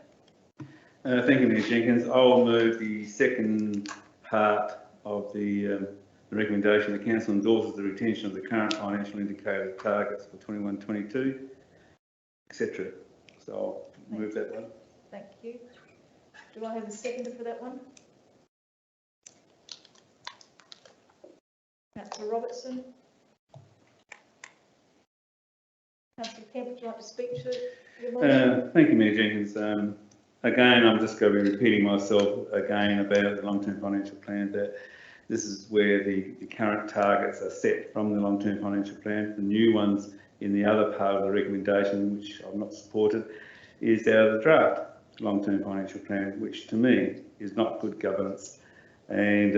S7: Thank you, Mayor Jenkins. I'll move the second part of the recommendation. The council endorses the retention of the current financial indicator targets for 21-22, etc. So I'll move that one.
S1: Thank you. Do I have a seconder for that one? Councillor Robertson? Councillor Kemp, would you like to speak to your motion?
S7: Thank you, Mayor Jenkins. Again, I'm just going to be repeating myself again about the long-term financial plan, that this is where the current targets are set from the long-term financial plan. The new ones in the other part of the recommendation, which I've not supported, is out of the draft long-term financial plan, which to me is not good governance. And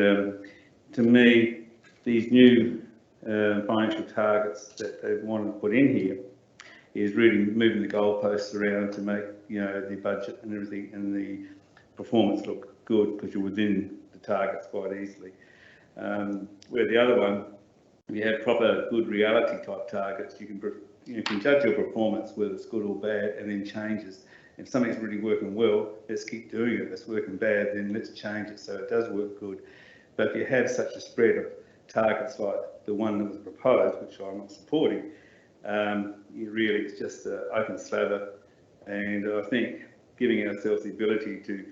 S7: to me, these new financial targets that they want to put in here is really moving the goalposts around to make, you know, the budget and everything and the performance look good, because you're within the targets quite easily. Where the other one, if you have proper good reality type targets, you can judge your performance, whether it's good or bad, and then changes. If something's really working well, let's keep doing it. If it's working bad, then let's change it so it does work good. But if you have such a spread of targets like the one that was proposed, which I'm not supporting, really it's just an open slather. And I think giving ourselves the ability to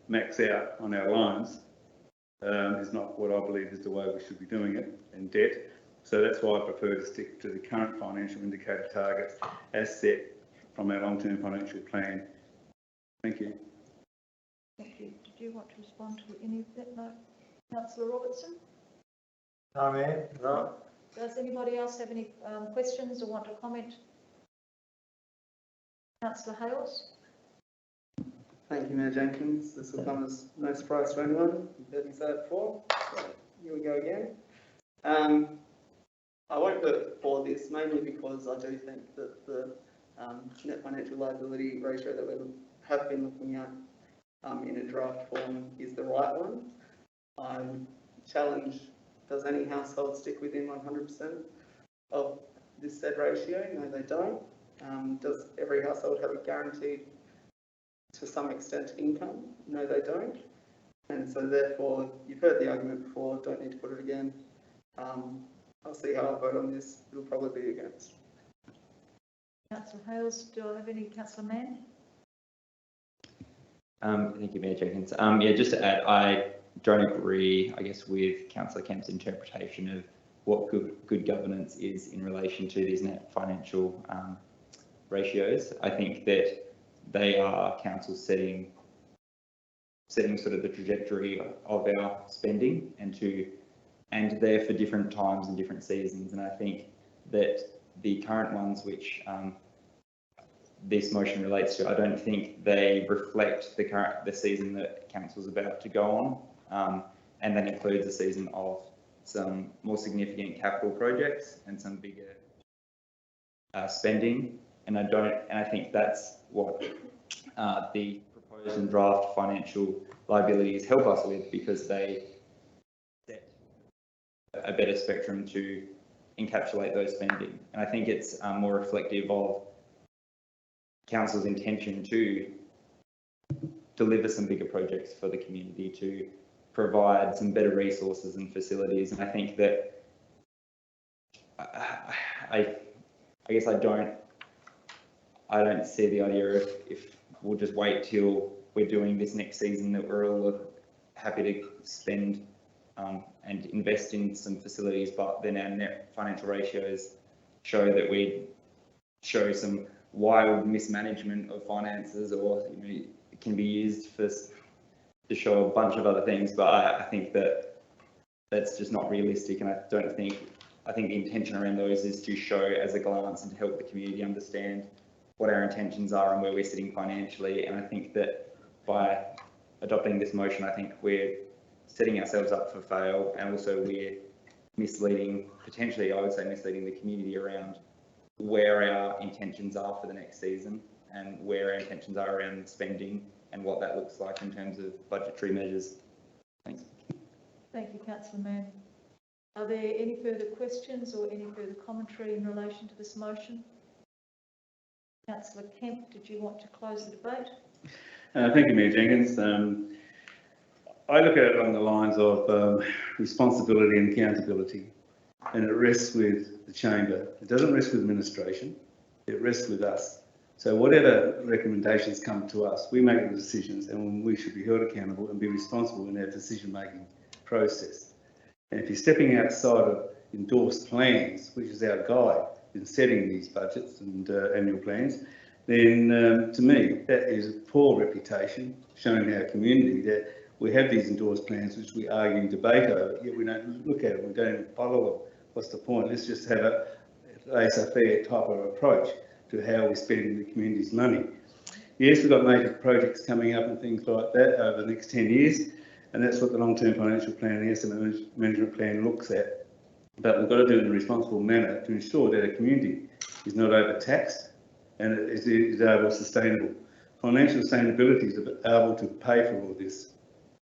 S7: max out on our loans is not what I believe is the way we should be doing it in debt. So that's why I prefer to stick to the current financial indicator targets as set from our long-term financial plan. Thank you.
S1: Thank you. Did you want to respond to any of that? No. Councillor Robertson?
S2: No, Mayor, no.
S1: Does anybody else have any questions or want to comment? Councillor Hales?
S10: Thank you, Mayor Jenkins. This will come as no surprise to anyone. You've heard me say it before, so here we go again. I won't vote for this, mainly because I do think that the net financial liability ratio that we have been looking at in a draft form is the right one. I challenge, does any household stick within 100% of this said ratio? No, they don't. Does every household have a guaranteed, to some extent, income? No, they don't. And so therefore, you've heard the argument before, don't need to put it again. I'll see how I vote on this. It'll probably be against.
S1: Councillor Hales, do I have any? Councillor Mann?
S11: Thank you, Mayor Jenkins. Yeah, just to add, I don't agree, I guess, with Councillor Kemp's interpretation of what good governance is in relation to these net financial ratios. I think that they are council setting sort of the trajectory of our spending, and they're for different times and different seasons. And I think that the current ones, which this motion relates to, I don't think they reflect the season that council's about to go on, and that includes a season of some more significant capital projects and some bigger spending. And I think that's what the proposed and draft financial liabilities help us with, because they set a better spectrum to encapsulate those spending. And I think it's more reflective of council's intention to deliver some bigger projects for the community, to provide some better resources and facilities. And I think that I guess I don't see the idea of, if we'll just wait till we're doing this next season, that we're all happy to spend and invest in some facilities, but then our net financial ratios show that we show some wild mismanagement of finances, or it can be used to show a bunch of other things. But I think that that's just not realistic, and I think the intention around those is to show as a glance and to help the community understand what our intentions are and where we're sitting financially. And I think that by adopting this motion, I think we're setting ourselves up for fail, and also we're potentially I would say misleading the community around where our intentions are for the next season, and where our intentions are around spending, and what that looks like in terms of budgetary measures. Thanks.
S1: Thank you, Councillor Mann. Are there any further questions or any further commentary in relation to this motion? Councillor Kemp, did you want to close the debate?
S7: Thank you, Mayor Jenkins. I look at it along the lines of responsibility and accountability, and it rests with the chamber. It doesn't rest with administration, it rests with us. So whatever recommendations come to us, we make the decisions, and we should be held accountable and be responsible in our decision-making process. And if you're stepping outside of endorsed plans, which is our guide in setting these budgets and annual plans, then to me, that is poor reputation, showing our community that we have these endorsed plans which we argue and debate over, yet we don't look at it, we don't even follow them. What's the point? Let's just have a laissez-faire type of approach to how we're spending the community's money. Yes, we've got major projects coming up and things like that over the next 10 years, and that's what the long-term financial plan and asset management plan looks at. But we've got to do it in a responsible manner to ensure that our community is not overtaxed and it is able sustainable. Financial sustainability is able to pay for all this.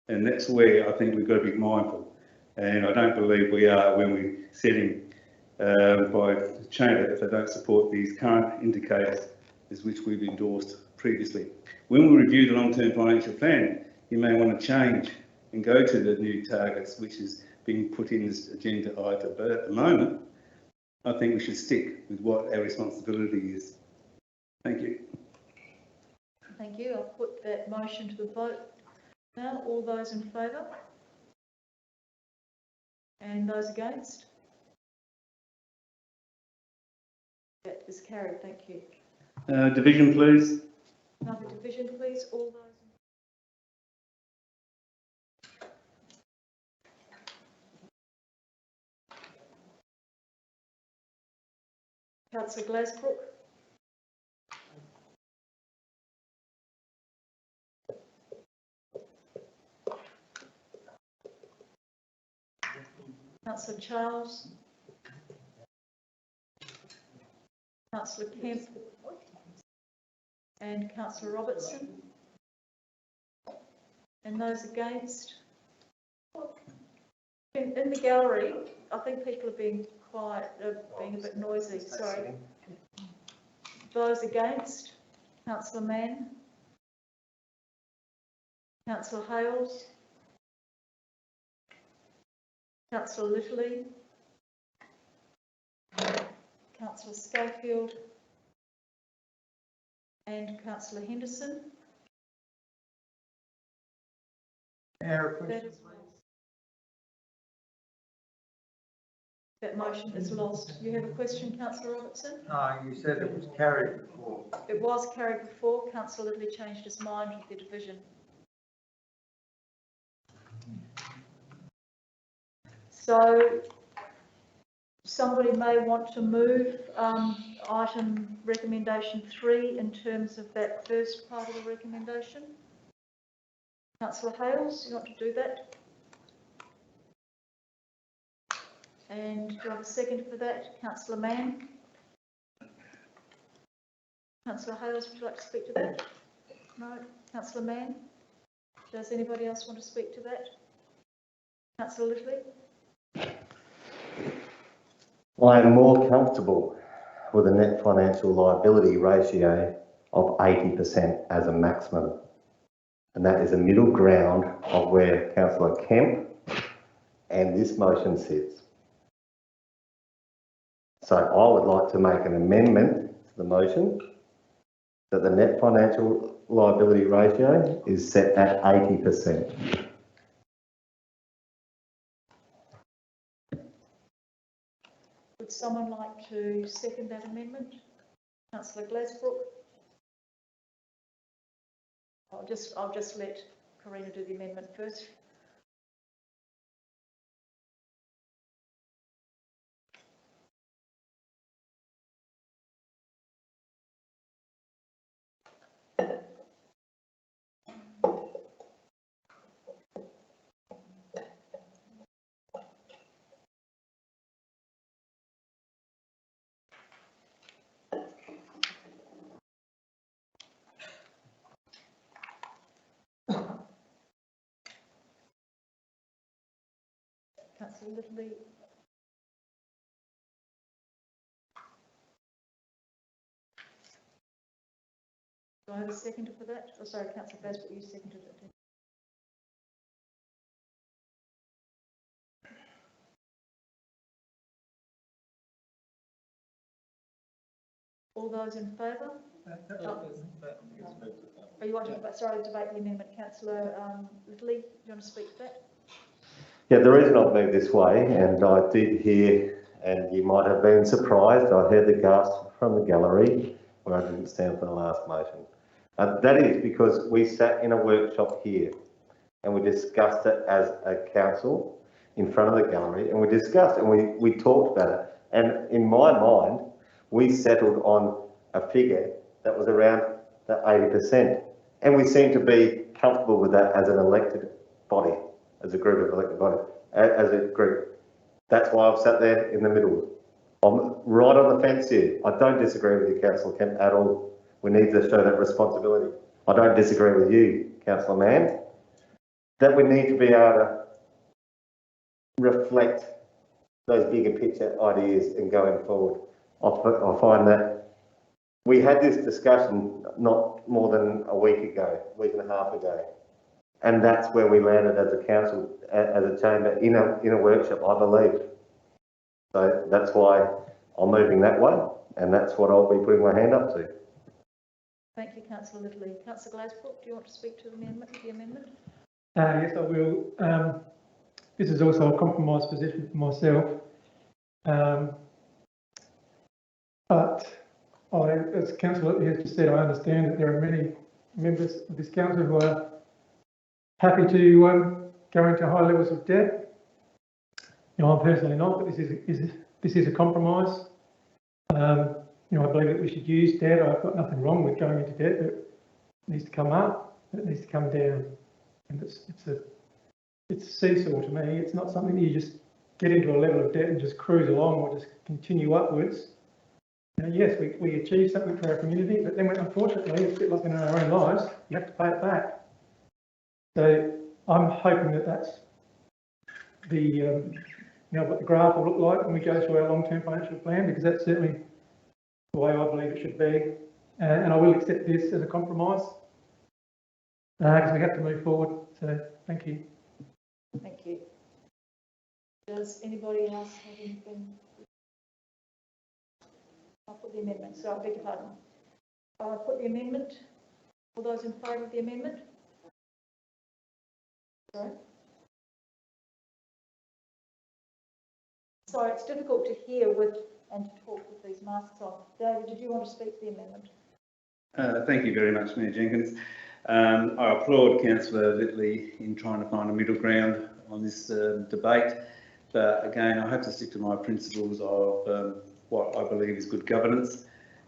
S7: And that's where I think we've got to be mindful. And I don't believe we are when we're setting by the chamber if they don't support these current indicators as which we've endorsed previously. When we review the long-term financial plan, you may want to change and go to the new targets which is being put in this agenda item. But at the moment, I think we should stick with what our responsibility is. Thank you.
S1: Thank you. I'll put that motion to the vote now. All those in favour? And those against? That is carried. Thank you.
S7: Division, please.
S1: Another division, please. All those. Councillor Glasbrook. Councillor Charles. Councillor Kemp. And Councillor Robertson. And those against? In the gallery, I think people are being quiet, being a bit noisy, sorry. Those against? Councillor Mann. Councillor Hales. Councillor Littley. Councillor Schofield. And Councillor Henderson. That motion is lost. You have a question, Councillor Robertson?
S2: No, you said it was carried before.
S1: It was carried before. Councillor Littley changed his mind with the division. So somebody may want to move item recommendation 3 in terms of that first part of the recommendation. Councillor Hales, you want to do that? And do you have a second for that? Councillor Mann? Councillor Hales, would you like to speak to that? No? Councillor Mann? Does anybody else want to speak to that? Councillor Littley?
S4: I'm more comfortable with a net financial liability ratio of 80% as a maximum. And that is a middle ground of where Councillor Kemp and this motion sits. So I would like to make an amendment to the motion that the net financial liability ratio is set at 80%.
S1: Would someone like to second that amendment? Councillor Glasbrook? I'll just let Karina do the amendment first. Councillor Littley Do I have a seconder for that? Oh, sorry, councillor Glasbrook, you seconded it. All those in favour? Are you wanting to debate, sorry, debate the amendment, councillor Littley, do you want to speak to that?
S4: Yeah, the reason I've moved this way, and I did hear, and you might have been surprised, I heard the gasp from the gallery where I didn't stand for the last motion. That is because we sat in a workshop here and we discussed it as a council in front of the gallery, and we discussed and we talked about it. And in my mind, we settled on a figure that was around the 80%. And we seem to be comfortable with that as an elected body, as a group of elected body, as a group. That's why I've sat there in the middle. I'm right on the fence here. I don't disagree with you, Councillor Kemp, at all. We need to show that responsibility. I don't disagree with you, Councillor Mann, that we need to be able to reflect those bigger picture ideas and going forward. I find that we had this discussion not more than a week and a half ago, and that's where we landed as a council, as a chamber, in a workshop, I believe. So that's why I'm moving that way, and that's what I'll be putting my hand up to.
S1: Thank you, councillor Littley. Councillor Glasbrook, do you want to speak to the amendment?
S12: Yes, I will. This is also a compromise position for myself. But as Councillor Littley has just said, I understand that there are many members of this council who are happy to go into high levels of debt. You know, I'm personally not, but this is a compromise. You know, I believe that we should use debt. I've got nothing wrong with going into debt, but it needs to come up, it needs to come down. And it's a seesaw to me. It's not something that you just get into a level of debt and just cruise along or just continue upwards. Yes, we achieve something for our community, but then unfortunately, it's a bit like in our own lives, you have to pay it back. So I'm hoping that that's the, you know, what the graph will look like when we go through our long-term financial plan, because that's certainly the way I believe it should be. And I will accept this as a compromise because we have to move forward. So thank you.
S1: Thank you. Does anybody else have anything? I'll put the amendment. So I beg your pardon. I'll put the amendment. All those in favour of the amendment? Sorry. Sorry, it's difficult to hear and to talk with these masks on. David, did you want to speak to the amendment?
S7: Thank you very much, Mayor Jenkins. I applaud Councillor Littley in trying to find a middle ground on this debate, but again, I have to stick to my principles of what I believe is good governance.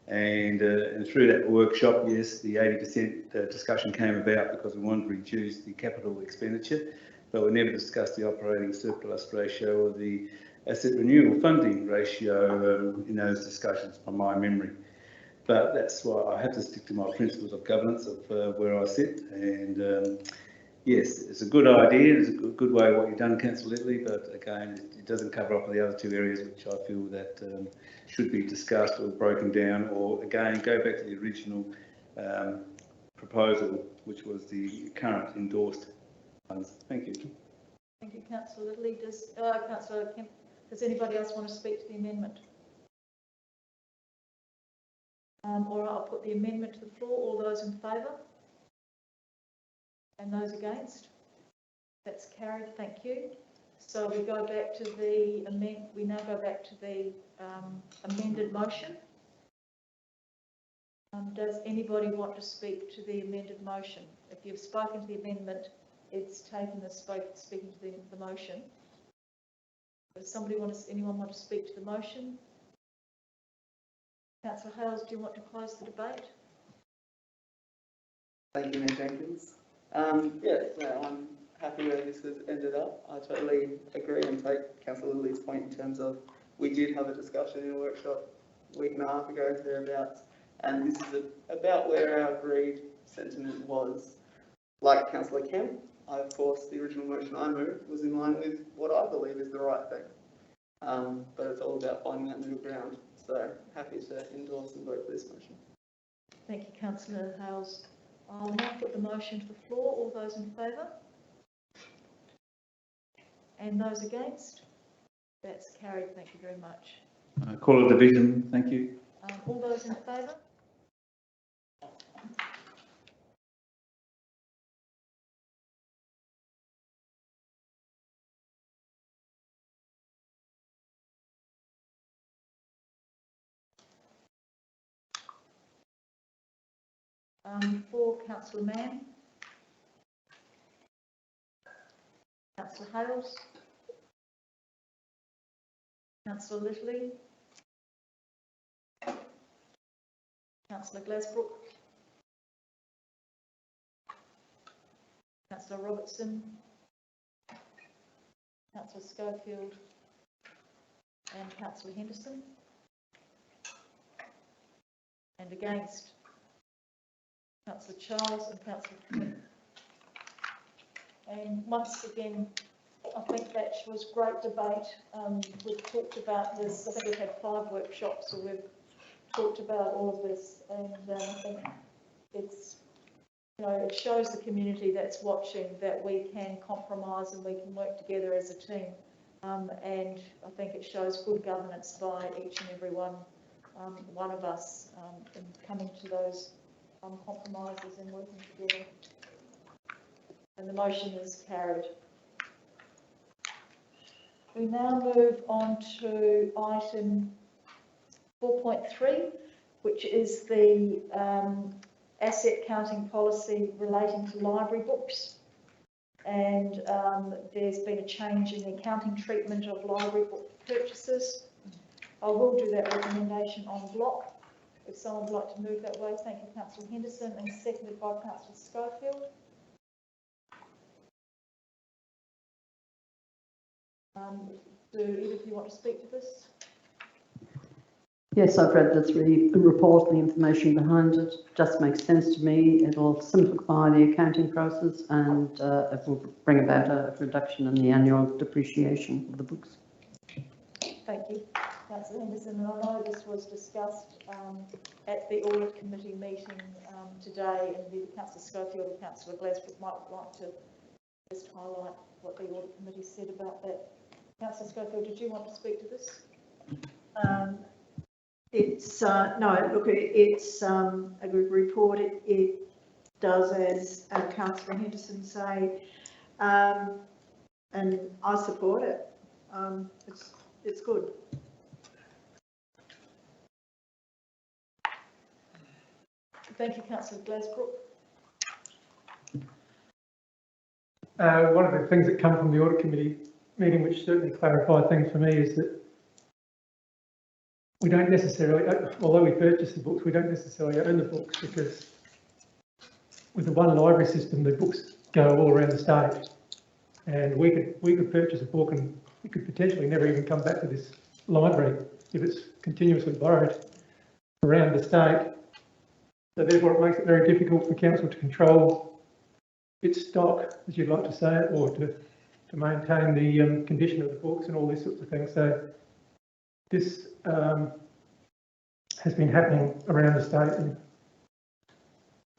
S7: And through that workshop, yes, the 80% discussion came about because we wanted to reduce the capital expenditure, but we never discussed the operating surplus ratio or the asset renewal funding ratio in those discussions, from my memory. But that's why I have to stick to my principles of governance of where I sit. And yes, it's a good idea. It's a good way what you've done, Councillor Littley. But again, it doesn't cover up the other two areas which I feel that should be discussed or broken down, or again go back to the original proposal, which was the current endorsed funds. Thank you.
S1: Thank you, Councillor Littley. Councillor Kemp, does anybody else want to speak to the amendment? Or I'll put the amendment to the floor. All those in favour? And those against? That's carried. Thank you. So we go back to the We now go back to the amended motion. Does anybody want to speak to the amended motion? If you've spoken to the amendment, it's taken as speaking to the motion. Does anyone want to speak to the motion? Councillor Hales, do you want to close the debate?
S10: Thank you, Mayor Jenkins. Yes, no, I'm happy where this has ended up. I totally agree and take Councillor Littley's point in terms of we did have a discussion in a workshop a week and a half ago thereabouts, and this is about where our agreed sentiment was. Like Councillor Kemp, of course, the original motion I moved was in line with what I believe is the right thing. But it's all about finding that middle ground. So happy to endorse and vote for this motion.
S1: Thank you, councillor Hales. I'll now put the motion to the floor. All those in favour? And those against? That's carried. Thank you very much.
S7: Call a division, thank you.
S1: All those in favour? For councillor Mann. Councillor Hales. Councillor Littley. Councillor Glasbrook. Councillor Robertson. Councillor Schofield. And Councillor Henderson. And against, Councillor Charles and Councillor Kim. And once again, I think that was great debate. We've talked about this. I think we've had 5 workshops, so we've talked about all of this, and I think it's, you know, it shows the community that's watching that we can compromise and we can work together as a team. And I think it shows good governance by each and every one of us in coming to those compromises and working together. And the motion is carried. We now move on to item 4.3, which is the asset counting policy relating to library books. And there's been a change in the accounting treatment of library book purchases. I will do that recommendation en bloc. If someone would like to move that way, thank you, Councillor Henderson, and seconded by Councillor Schofield. Do either of you want to speak to this?
S5: Yes, I've read the report, the information behind it just makes sense to me. It'll simplify the accounting process and it will bring about a reduction in the annual depreciation of the books.
S1: Thank you, Councillor Henderson. And I know this was discussed at the Audit Committee meeting today, and either Councillor Schofield or Councillor Glasbrook might like to just highlight what the Audit Committee said about that. Councillor Schofield, did you want to speak to this?
S8: It's, no, look, it's a good report. It does, as Councillor Henderson say, and I support it. It's good.
S1: Thank you, Councillor Glasbrook.
S12: One of the things that come from the Audit Committee meeting, which certainly clarified things for me, is that we don't necessarily, although we purchase the books, we don't necessarily own the books, because with the one library system, the books go all around the state, and we could purchase a book and it could potentially never even come back to this library if it's continuously borrowed around the state. So therefore, it makes it very difficult for council to control its stock, as you'd like to say it, or to maintain the condition of the books and all these sorts of things. So this has been happening around the state and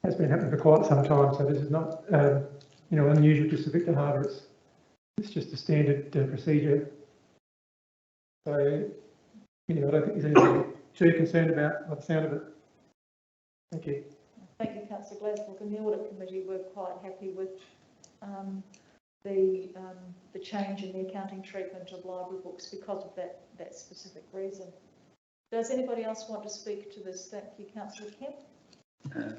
S12: has been happening for quite some time. So this is not, you know, unusual just to Victor Harbour. It's just a standard procedure. So, you know, I don't think there's anything too concerned about by the sound of it. Thank you.
S1: Thank you, Councillor Glasbrook. And the Audit Committee were quite happy with the change in the accounting treatment of library books because of that specific reason. Does anybody else want to speak to this? Thank you, Councillor Kemp.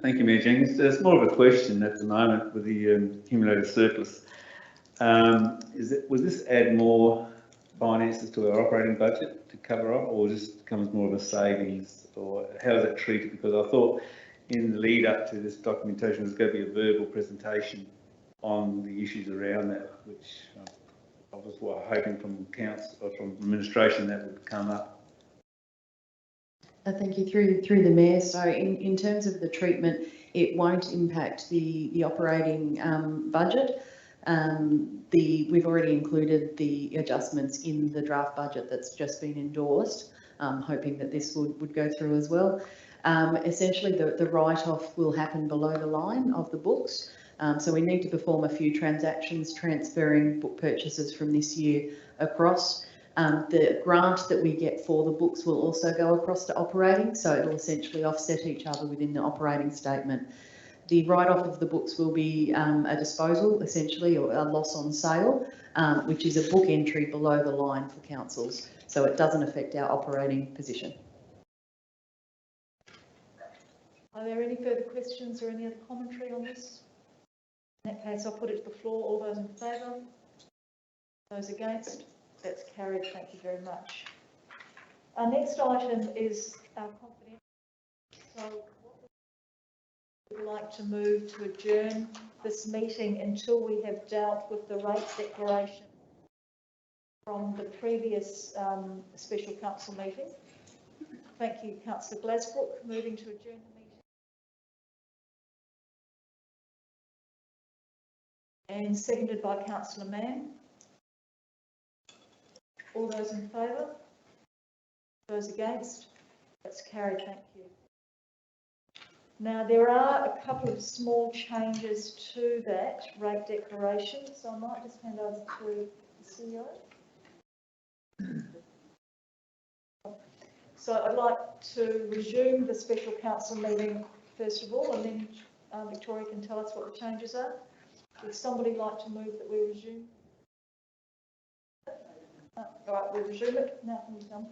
S7: Thank you, Mayor Jenkins. It's more of a question at the moment with the accumulated surplus. Will this add more finances to our operating budget to cover up, or just becomes more of a savings, or how is it treated? Because I thought in the lead up to this documentation there's going to be a verbal presentation on the issues around that, which I was hoping from council or from administration that would come up.
S3: Thank you. Through the Mayor. So in terms of the treatment, it won't impact the operating budget. We've already included the adjustments in the draft budget that's just been endorsed, hoping that this would go through as well. Essentially, the write-off will happen below the line of the books. So we need to perform a few transactions transferring book purchases from this year across. The grant that we get for the books will also go across to operating, so it'll essentially offset each other within the operating statement. The write-off of the books will be a disposal, essentially, or a loss on sale, which is a book entry below the line for councils, so it doesn't affect our operating position.
S1: Are there any further questions or any other commentary on this? In that case, I'll put it to the floor. All those in favour? Those against? That's carried. Thank you very much. Our next item is our confidential. So we would like to move to adjourn this meeting until we have dealt with the rates declaration from the previous special council meeting. Thank you, Councillor Glasbrook. Moving to adjourn the meeting. And seconded by Councillor Mann. All those in favour? Those against? That's carried, thank you. Now, there are a couple of small changes to that rate declaration, so I might just hand over to the CEO. So I'd like to resume the special council meeting first of all, and then Victoria can tell us what the changes are. Would somebody like to move that we resume? All right, we'll resume it. Now can you come?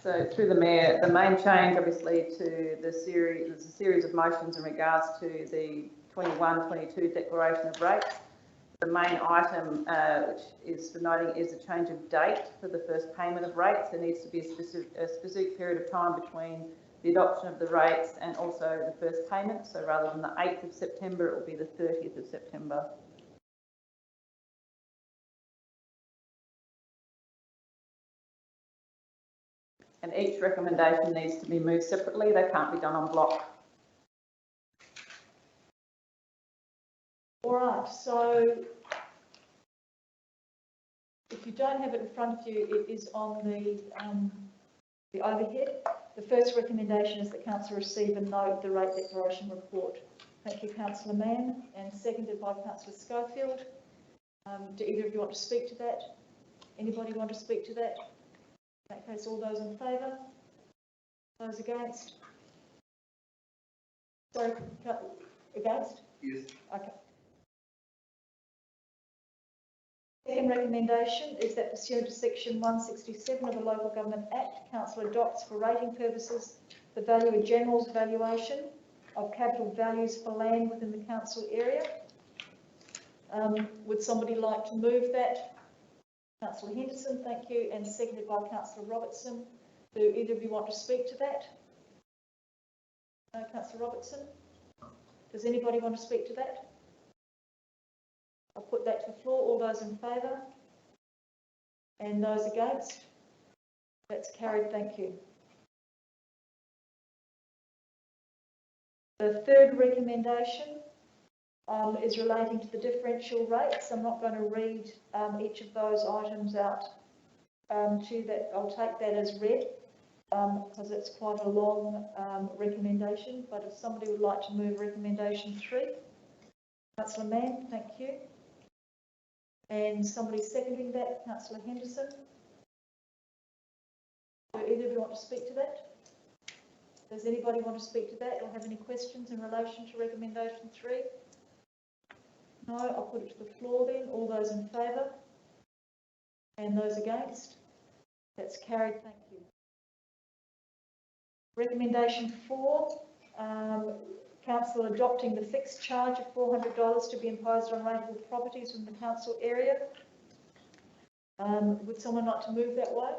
S6: So through the Mayor, the main change obviously to the series, there's a series of motions in regards to the 21-22 declaration of rates. The main item which is for noting is a change of date for the first payment of rates. There needs to be a specific period of time between the adoption of the rates and also the first payment. So rather than the 8th of September, it will be the 30th of September. And each recommendation needs to be moved separately. They can't be done en bloc.
S1: All right, so if you don't have it in front of you, it is on the overhead. The first recommendation is that Council receive and note the rate declaration report. Thank you, Councillor Mann, and seconded by Councillor Schofield. Do either of you want to speak to that? Anybody want to speak to that? In that case, all those in favour? Those against? Sorry, against?
S10: Yes.
S1: Okay. Second recommendation is that pursuant to section 167 of the Local Government Act, Council adopts for rating purposes the Valuer General's valuation of capital values for land within the council area. Would somebody like to move that? Councillor Henderson, thank you, and seconded by Councillor Robertson. Do either of you want to speak to that? No, Councillor Robertson? Does anybody want to speak to that? I'll put that to the floor. All those in favour? And those against? That's carried, thank you. The third recommendation is relating to the differential rates. I'm not going to read each of those items out to that. I'll take that as read because it's quite a long recommendation. But if somebody would like to move recommendation 3, Councillor Mann, thank you. And somebody seconding that, Councillor Henderson. Do either of you want to speak to that? Does anybody want to speak to that or have any questions in relation to recommendation 3? No, I'll put it to the floor then. All those in favour? And those against? That's carried, thank you. Recommendation 4, Council adopting the fixed charge of $400 to be imposed on rateable properties in the council area. Would someone like to move that way?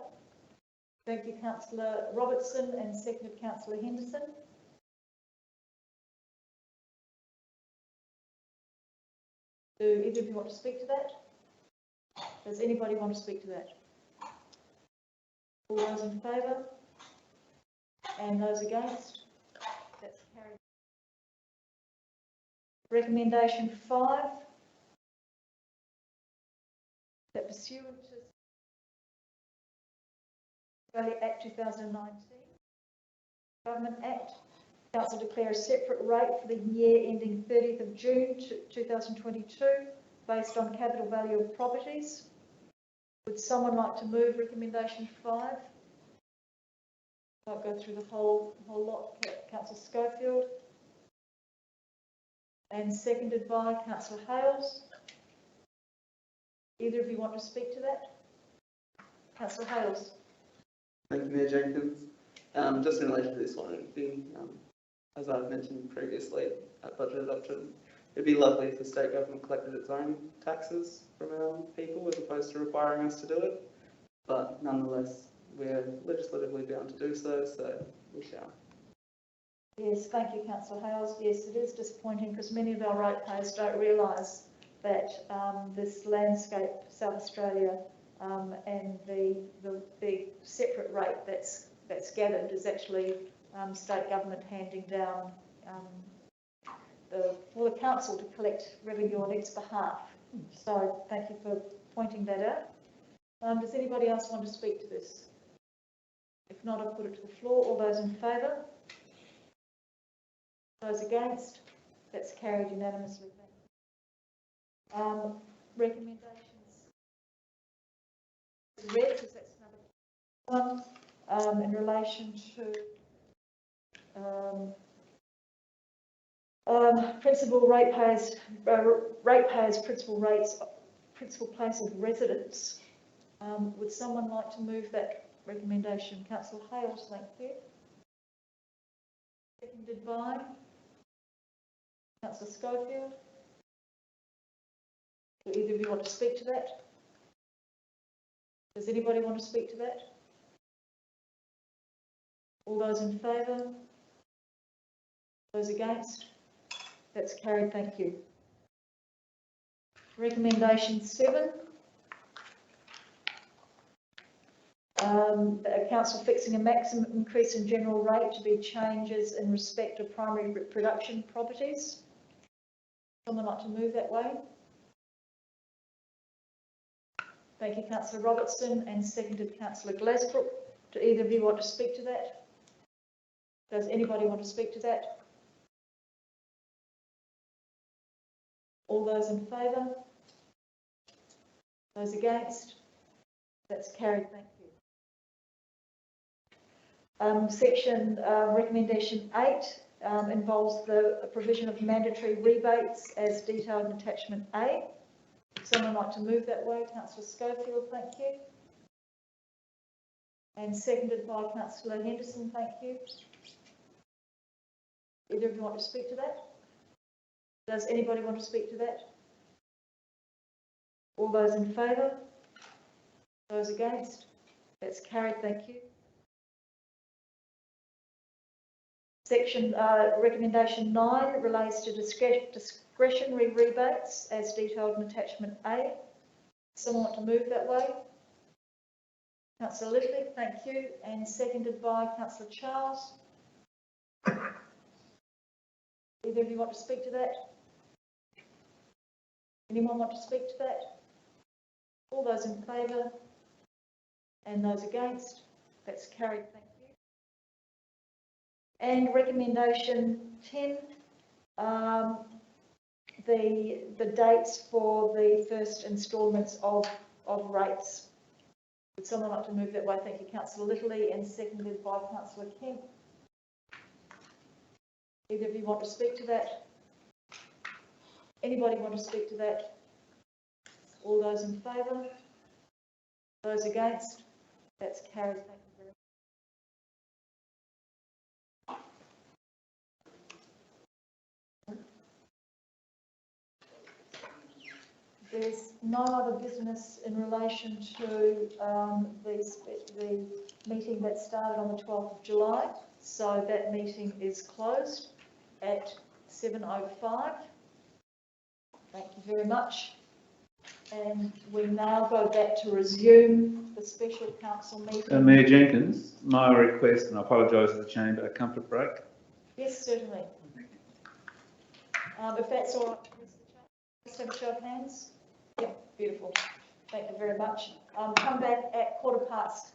S1: Thank you, Councillor Robertson, and seconded Councillor Henderson. Do either of you want to speak to that? Does anybody want to speak to that? All those in favour? And those against? That's carried. Recommendation 5, that pursuant to Australia Act 2019, Government Act. Council declare a separate rate for the year ending 30th of June 2022 based on capital value of properties. Would someone like to move recommendation 5? I'll go through the whole lot. Councillor Schofield. And seconded by Councillor Hales. Either of you want to speak to that? Councillor Hales.
S10: Thank you, Mayor Jenkins. Just in relation to this one, it'd be, as I've mentioned previously at budget adoption, it'd be lovely if the state government collected its own taxes from our people as opposed to requiring us to do it. But nonetheless, we're legislatively bound to do so, so we shall.
S1: Yes, thank you, Councillor Hales. Yes, it is disappointing because many of our ratepayers don't realise that this landscape, South Australia, and the separate rate that's gathered is actually state government handing down for the council to collect revenue on its behalf. So thank you for pointing that out. Does anybody else want to speak to this? If not, I'll put it to the floor. All those in favour? Those against? That's carried unanimously. Recommendations read, because that's another one, in relation to principal ratepayers, principal rates, principal place of residence. Would someone like to move that recommendation? Councillor Hales, thank you. Seconded by Councillor Schofield. Do either of you want to speak to that? Does anybody want to speak to that? All those in favour? Those against? That's carried, thank you. Recommendation 7. Council fixing a maximum increase in general rate to be changes in respect of primary production properties. Someone like to move that way? Thank you, Councillor Robertson, and seconded Councillor Glasbrook. Do either of you want to speak to that? Does anybody want to speak to that? All those in favour? Those against? That's carried, thank you. Recommendation 8 involves the provision of mandatory rebates as detailed in attachment A. Would someone like to move that way? Councillor Schofield, thank you. And seconded by Councillor Henderson, thank you. Either of you want to speak to that? Does anybody want to speak to that? All those in favour? Those against? That's carried, thank you. Recommendation 9 relates to discretionary rebates as detailed in attachment A. Someone want to move that way? Councillor Littley, thank you, and seconded by Councillor Charles. Either of you want to speak to that? Anyone want to speak to that? All those in favour and those against? That's carried, thank you. And recommendation 10, the dates for the first instalments of rates. Would someone like to move that way? Thank you, Councillor Littley, and seconded by Councillor Kemp. Either of you want to speak to that? Anybody want to speak to that? All those in favour? Those against? That's carried. Thank you very much. There's no other business in relation to the meeting that started on the 12th of July, so that meeting is closed at 7:05. Thank you very much. And we now go back to resume the special council meeting.
S7: Mayor Jenkins, my request, and I apologise to the chamber, a comfort break.
S1: Yes, certainly. If that's all right, let's have a show of hands. Yep, beautiful. Thank you very much. Come back at 7:15.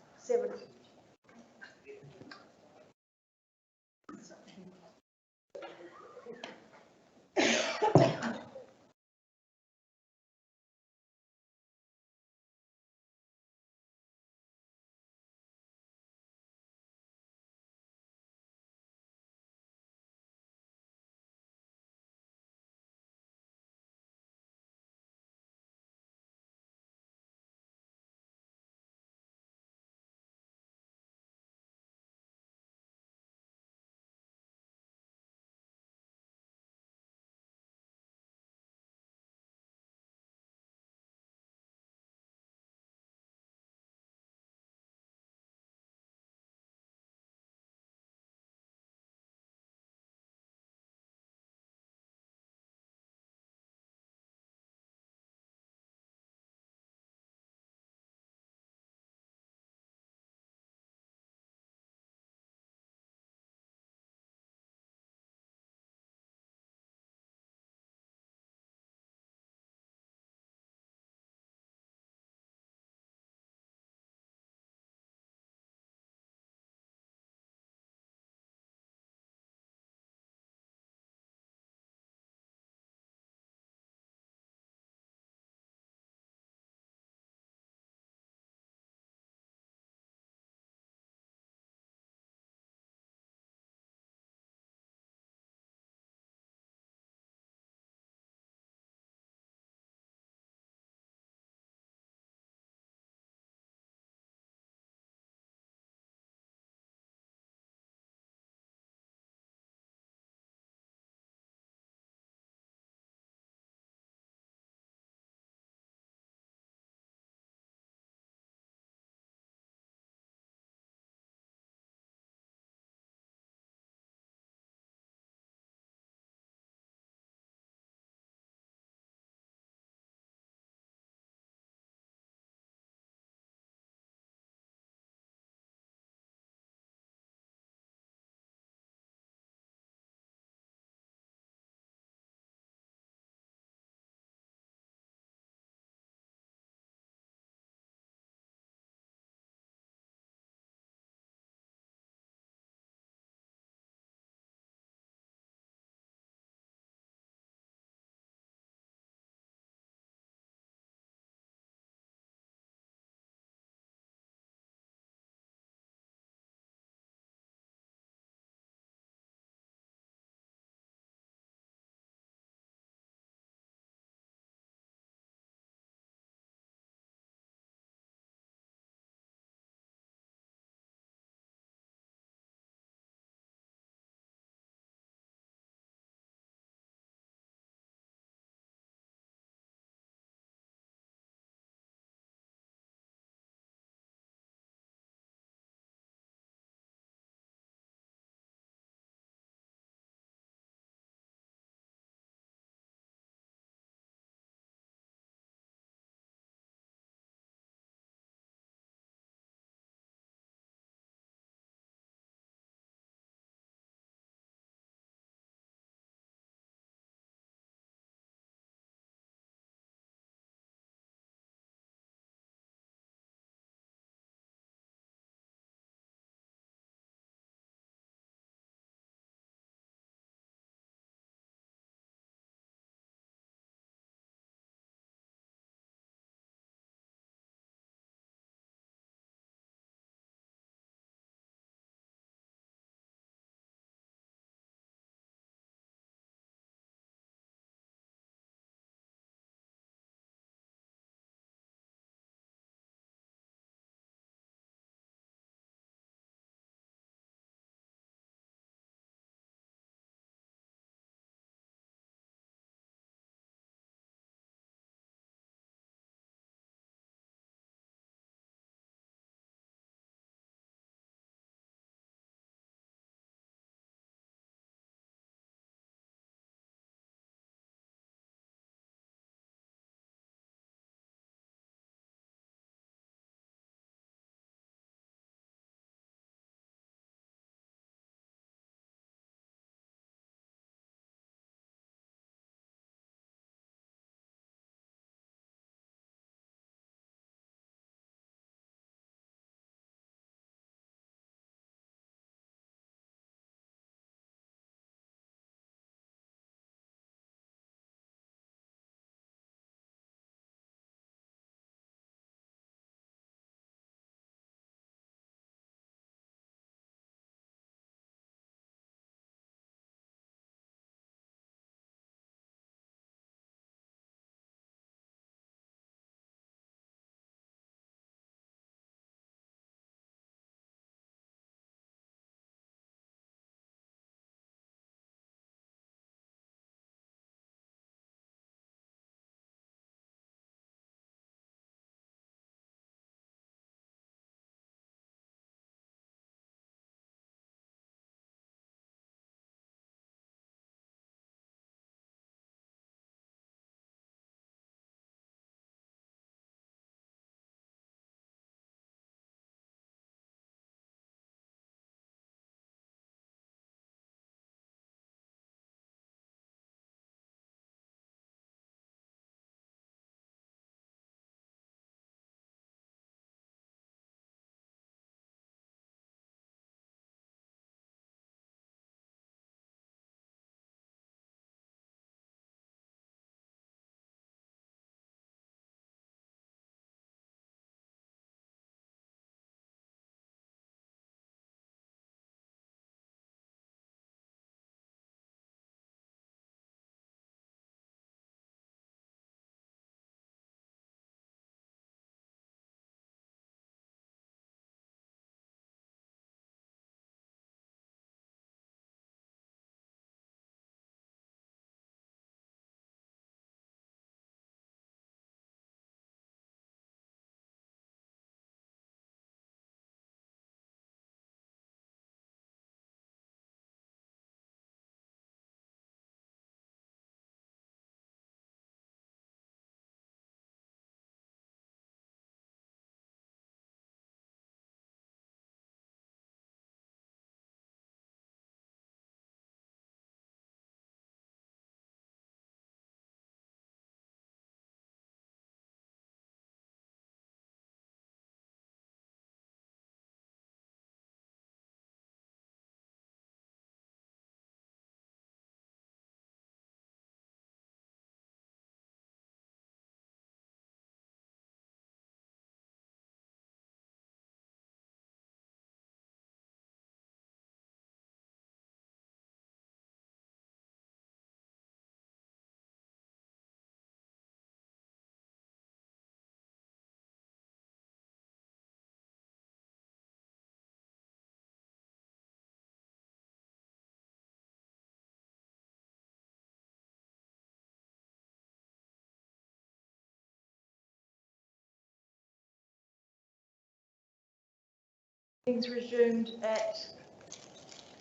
S1: Meeting's resumed at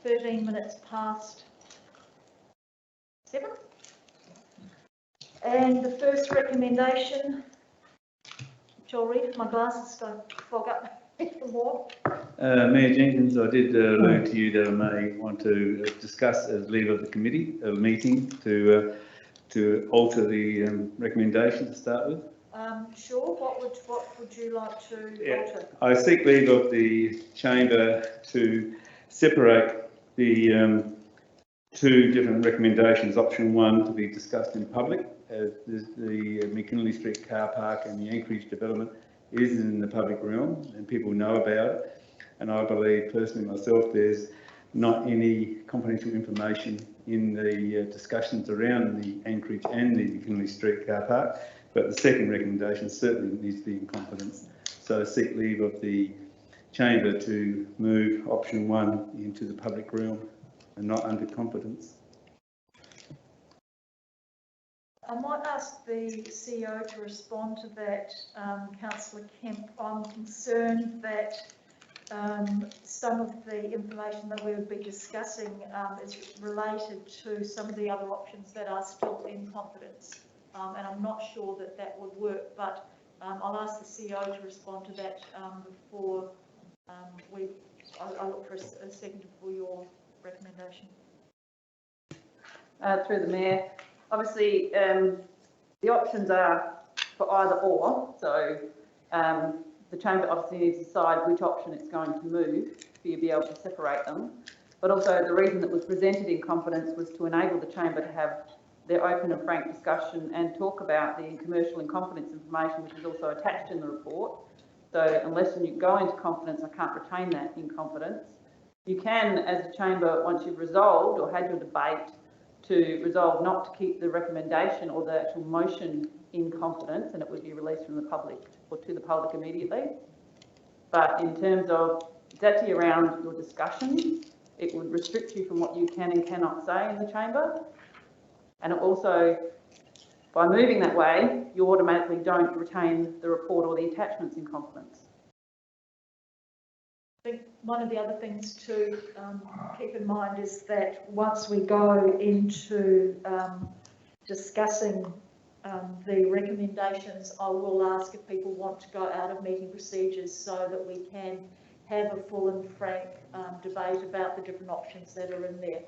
S1: 13 minutes past 7. And the first recommendation, which I'll read if my glasses don't fog up even more.
S7: Mayor Jenkins, I did allude to you that I may want to discuss as leader of the committee, a meeting to alter the recommendation to start with.
S1: Sure, what would you like to alter?
S7: I seek leave of the chamber to separate the two different recommendations. Option 1 to be discussed in public, as the McKinley Street car park and the Anchorage development is in the public realm and people know about it. And I believe personally myself, there's not any confidential information in the discussions around the Anchorage and the McKinley Street car park. But the second recommendation certainly needs to be in confidence. So I seek leave of the chamber to move option 1 into the public realm and not under confidence.
S1: I might ask the CEO to respond to that, Councillor Kemp. I'm concerned that some of the information that we would be discussing is related to some of the other options that are still in confidence. And I'm not sure that that would work, but I'll ask the CEO to respond to that before I look for a second for your recommendation.
S6: Through the Mayor, obviously the options are for either or, so the chamber obviously needs to decide which option it's going to move for you to be able to separate them. But also the reason that was presented in confidence was to enable the chamber to have their open and frank discussion and talk about the commercial and confidence information, which is also attached in the report. So unless you go into confidence, I can't retain that in confidence. You can, as a chamber, once you've resolved or had your debate, to resolve not to keep the recommendation or the actual motion in confidence, and it would be released from the public or to the public immediately. But in terms of, it's actually around your discussion, it would restrict you from what you can and cannot say in the chamber. And it also, by moving that way, you automatically don't retain the report or the attachments in confidence.
S1: I think one of the other things to keep in mind is that once we go into discussing the recommendations, I will ask if people want to go out of meeting procedures so that we can have a full and frank debate about the different options that are in there.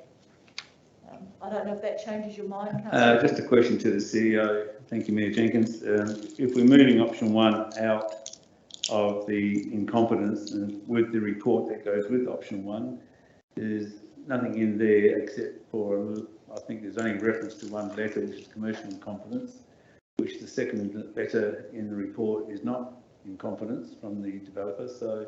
S1: I don't know if that changes your mind, Councillor.
S7: Just a question to the CEO. Thank you, Mayor Jenkins. If we're moving option 1 out of the incompetence and with the report that goes with option 1, there's nothing in there except for, I think there's only reference to one letter, which is commercial incompetence, which the second letter in the report is not in confidence from the developer. So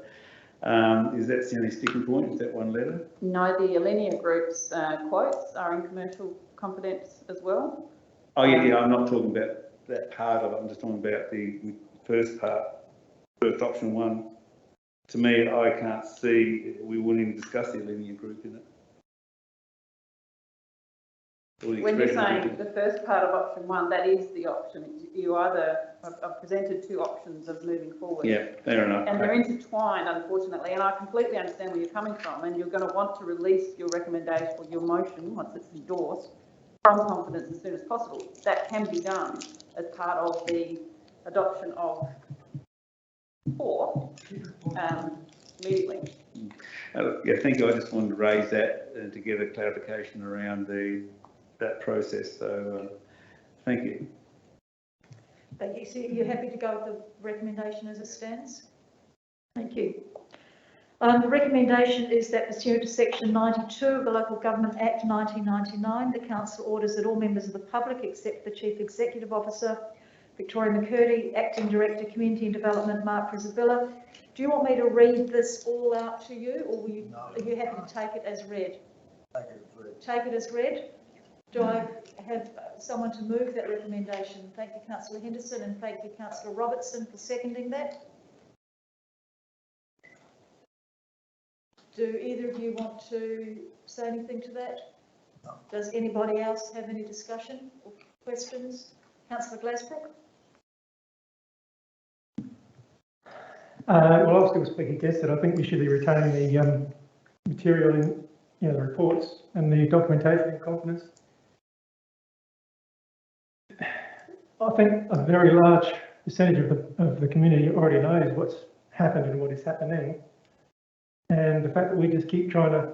S7: is that the only sticking point? Is that one letter?
S6: No, the Alinea Group's quotes are in commercial confidence as well.
S7: Oh yeah, I'm not talking about that part of it. I'm just talking about the first part, first option 1. To me, I can't see, we wouldn't even discuss the Alinea Group in it.
S6: When you're saying the first part of option 1, that is the option. You either, I've presented 2 options of moving forward.
S7: Yeah, fair enough.
S6: And they're intertwined, unfortunately, and I completely understand where you're coming from, and you're going to want to release your recommendation or your motion, once it's endorsed, from confidence as soon as possible. That can be done as part of the adoption of 4 immediately.
S7: Yeah, thank you. I just wanted to raise that to get a clarification around that process. So thank you.
S1: Thank you. So you're happy to go with the recommendation as it stands? Thank you. The recommendation is that pursuant to section 92 of the Local Government Act 1999, the Council orders that all members of the public, except the Chief Executive Officer, Victoria McCurdy, Acting Director, Community and Development, Mark Brisabilla. Do you want me to read this all out to you, or are you happy to take it as read?
S2: Take it as read.
S1: Take it as read. Do I have someone to move that recommendation? Thank you, Councillor Henderson, and thank you, Councillor Robertson, for seconding that. Do either of you want to say anything to that?
S2: No.
S1: Does anybody else have any discussion or questions? Councillor Glasbrook?
S12: Well, I'll still speak against it. I think we should be retaining the material in, the reports and the documentation in confidence. I think a very large percentage of the community already knows what's happened and what is happening. And the fact that we just keep trying to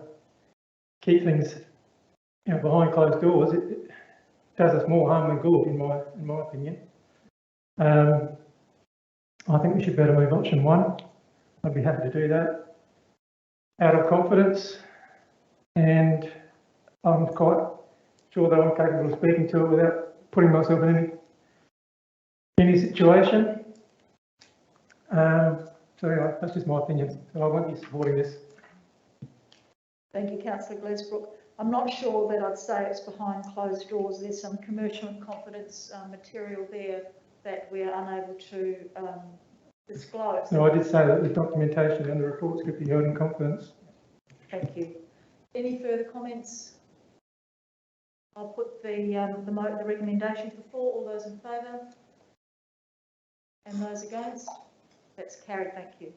S12: keep things, behind closed doors, it does us more harm than good, in my opinion. I think we should better move option one. I'd be happy to do that. Out of confidence, and I'm quite sure that I'm capable of speaking to it without putting myself in any situation. So anyway, that's just my opinion. So I won't be supporting this.
S1: Thank you, Councillor Glesbrook. I'm not sure that I'd say it's behind closed doors. There's some commercial and confidence material there that we are unable to disclose.
S12: No, I did say that the documentation and the reports could be held in confidence.
S1: Thank you. Any further comments? I'll put the recommendation to the floor. All those in favour? And those against? That's carried. Thank you.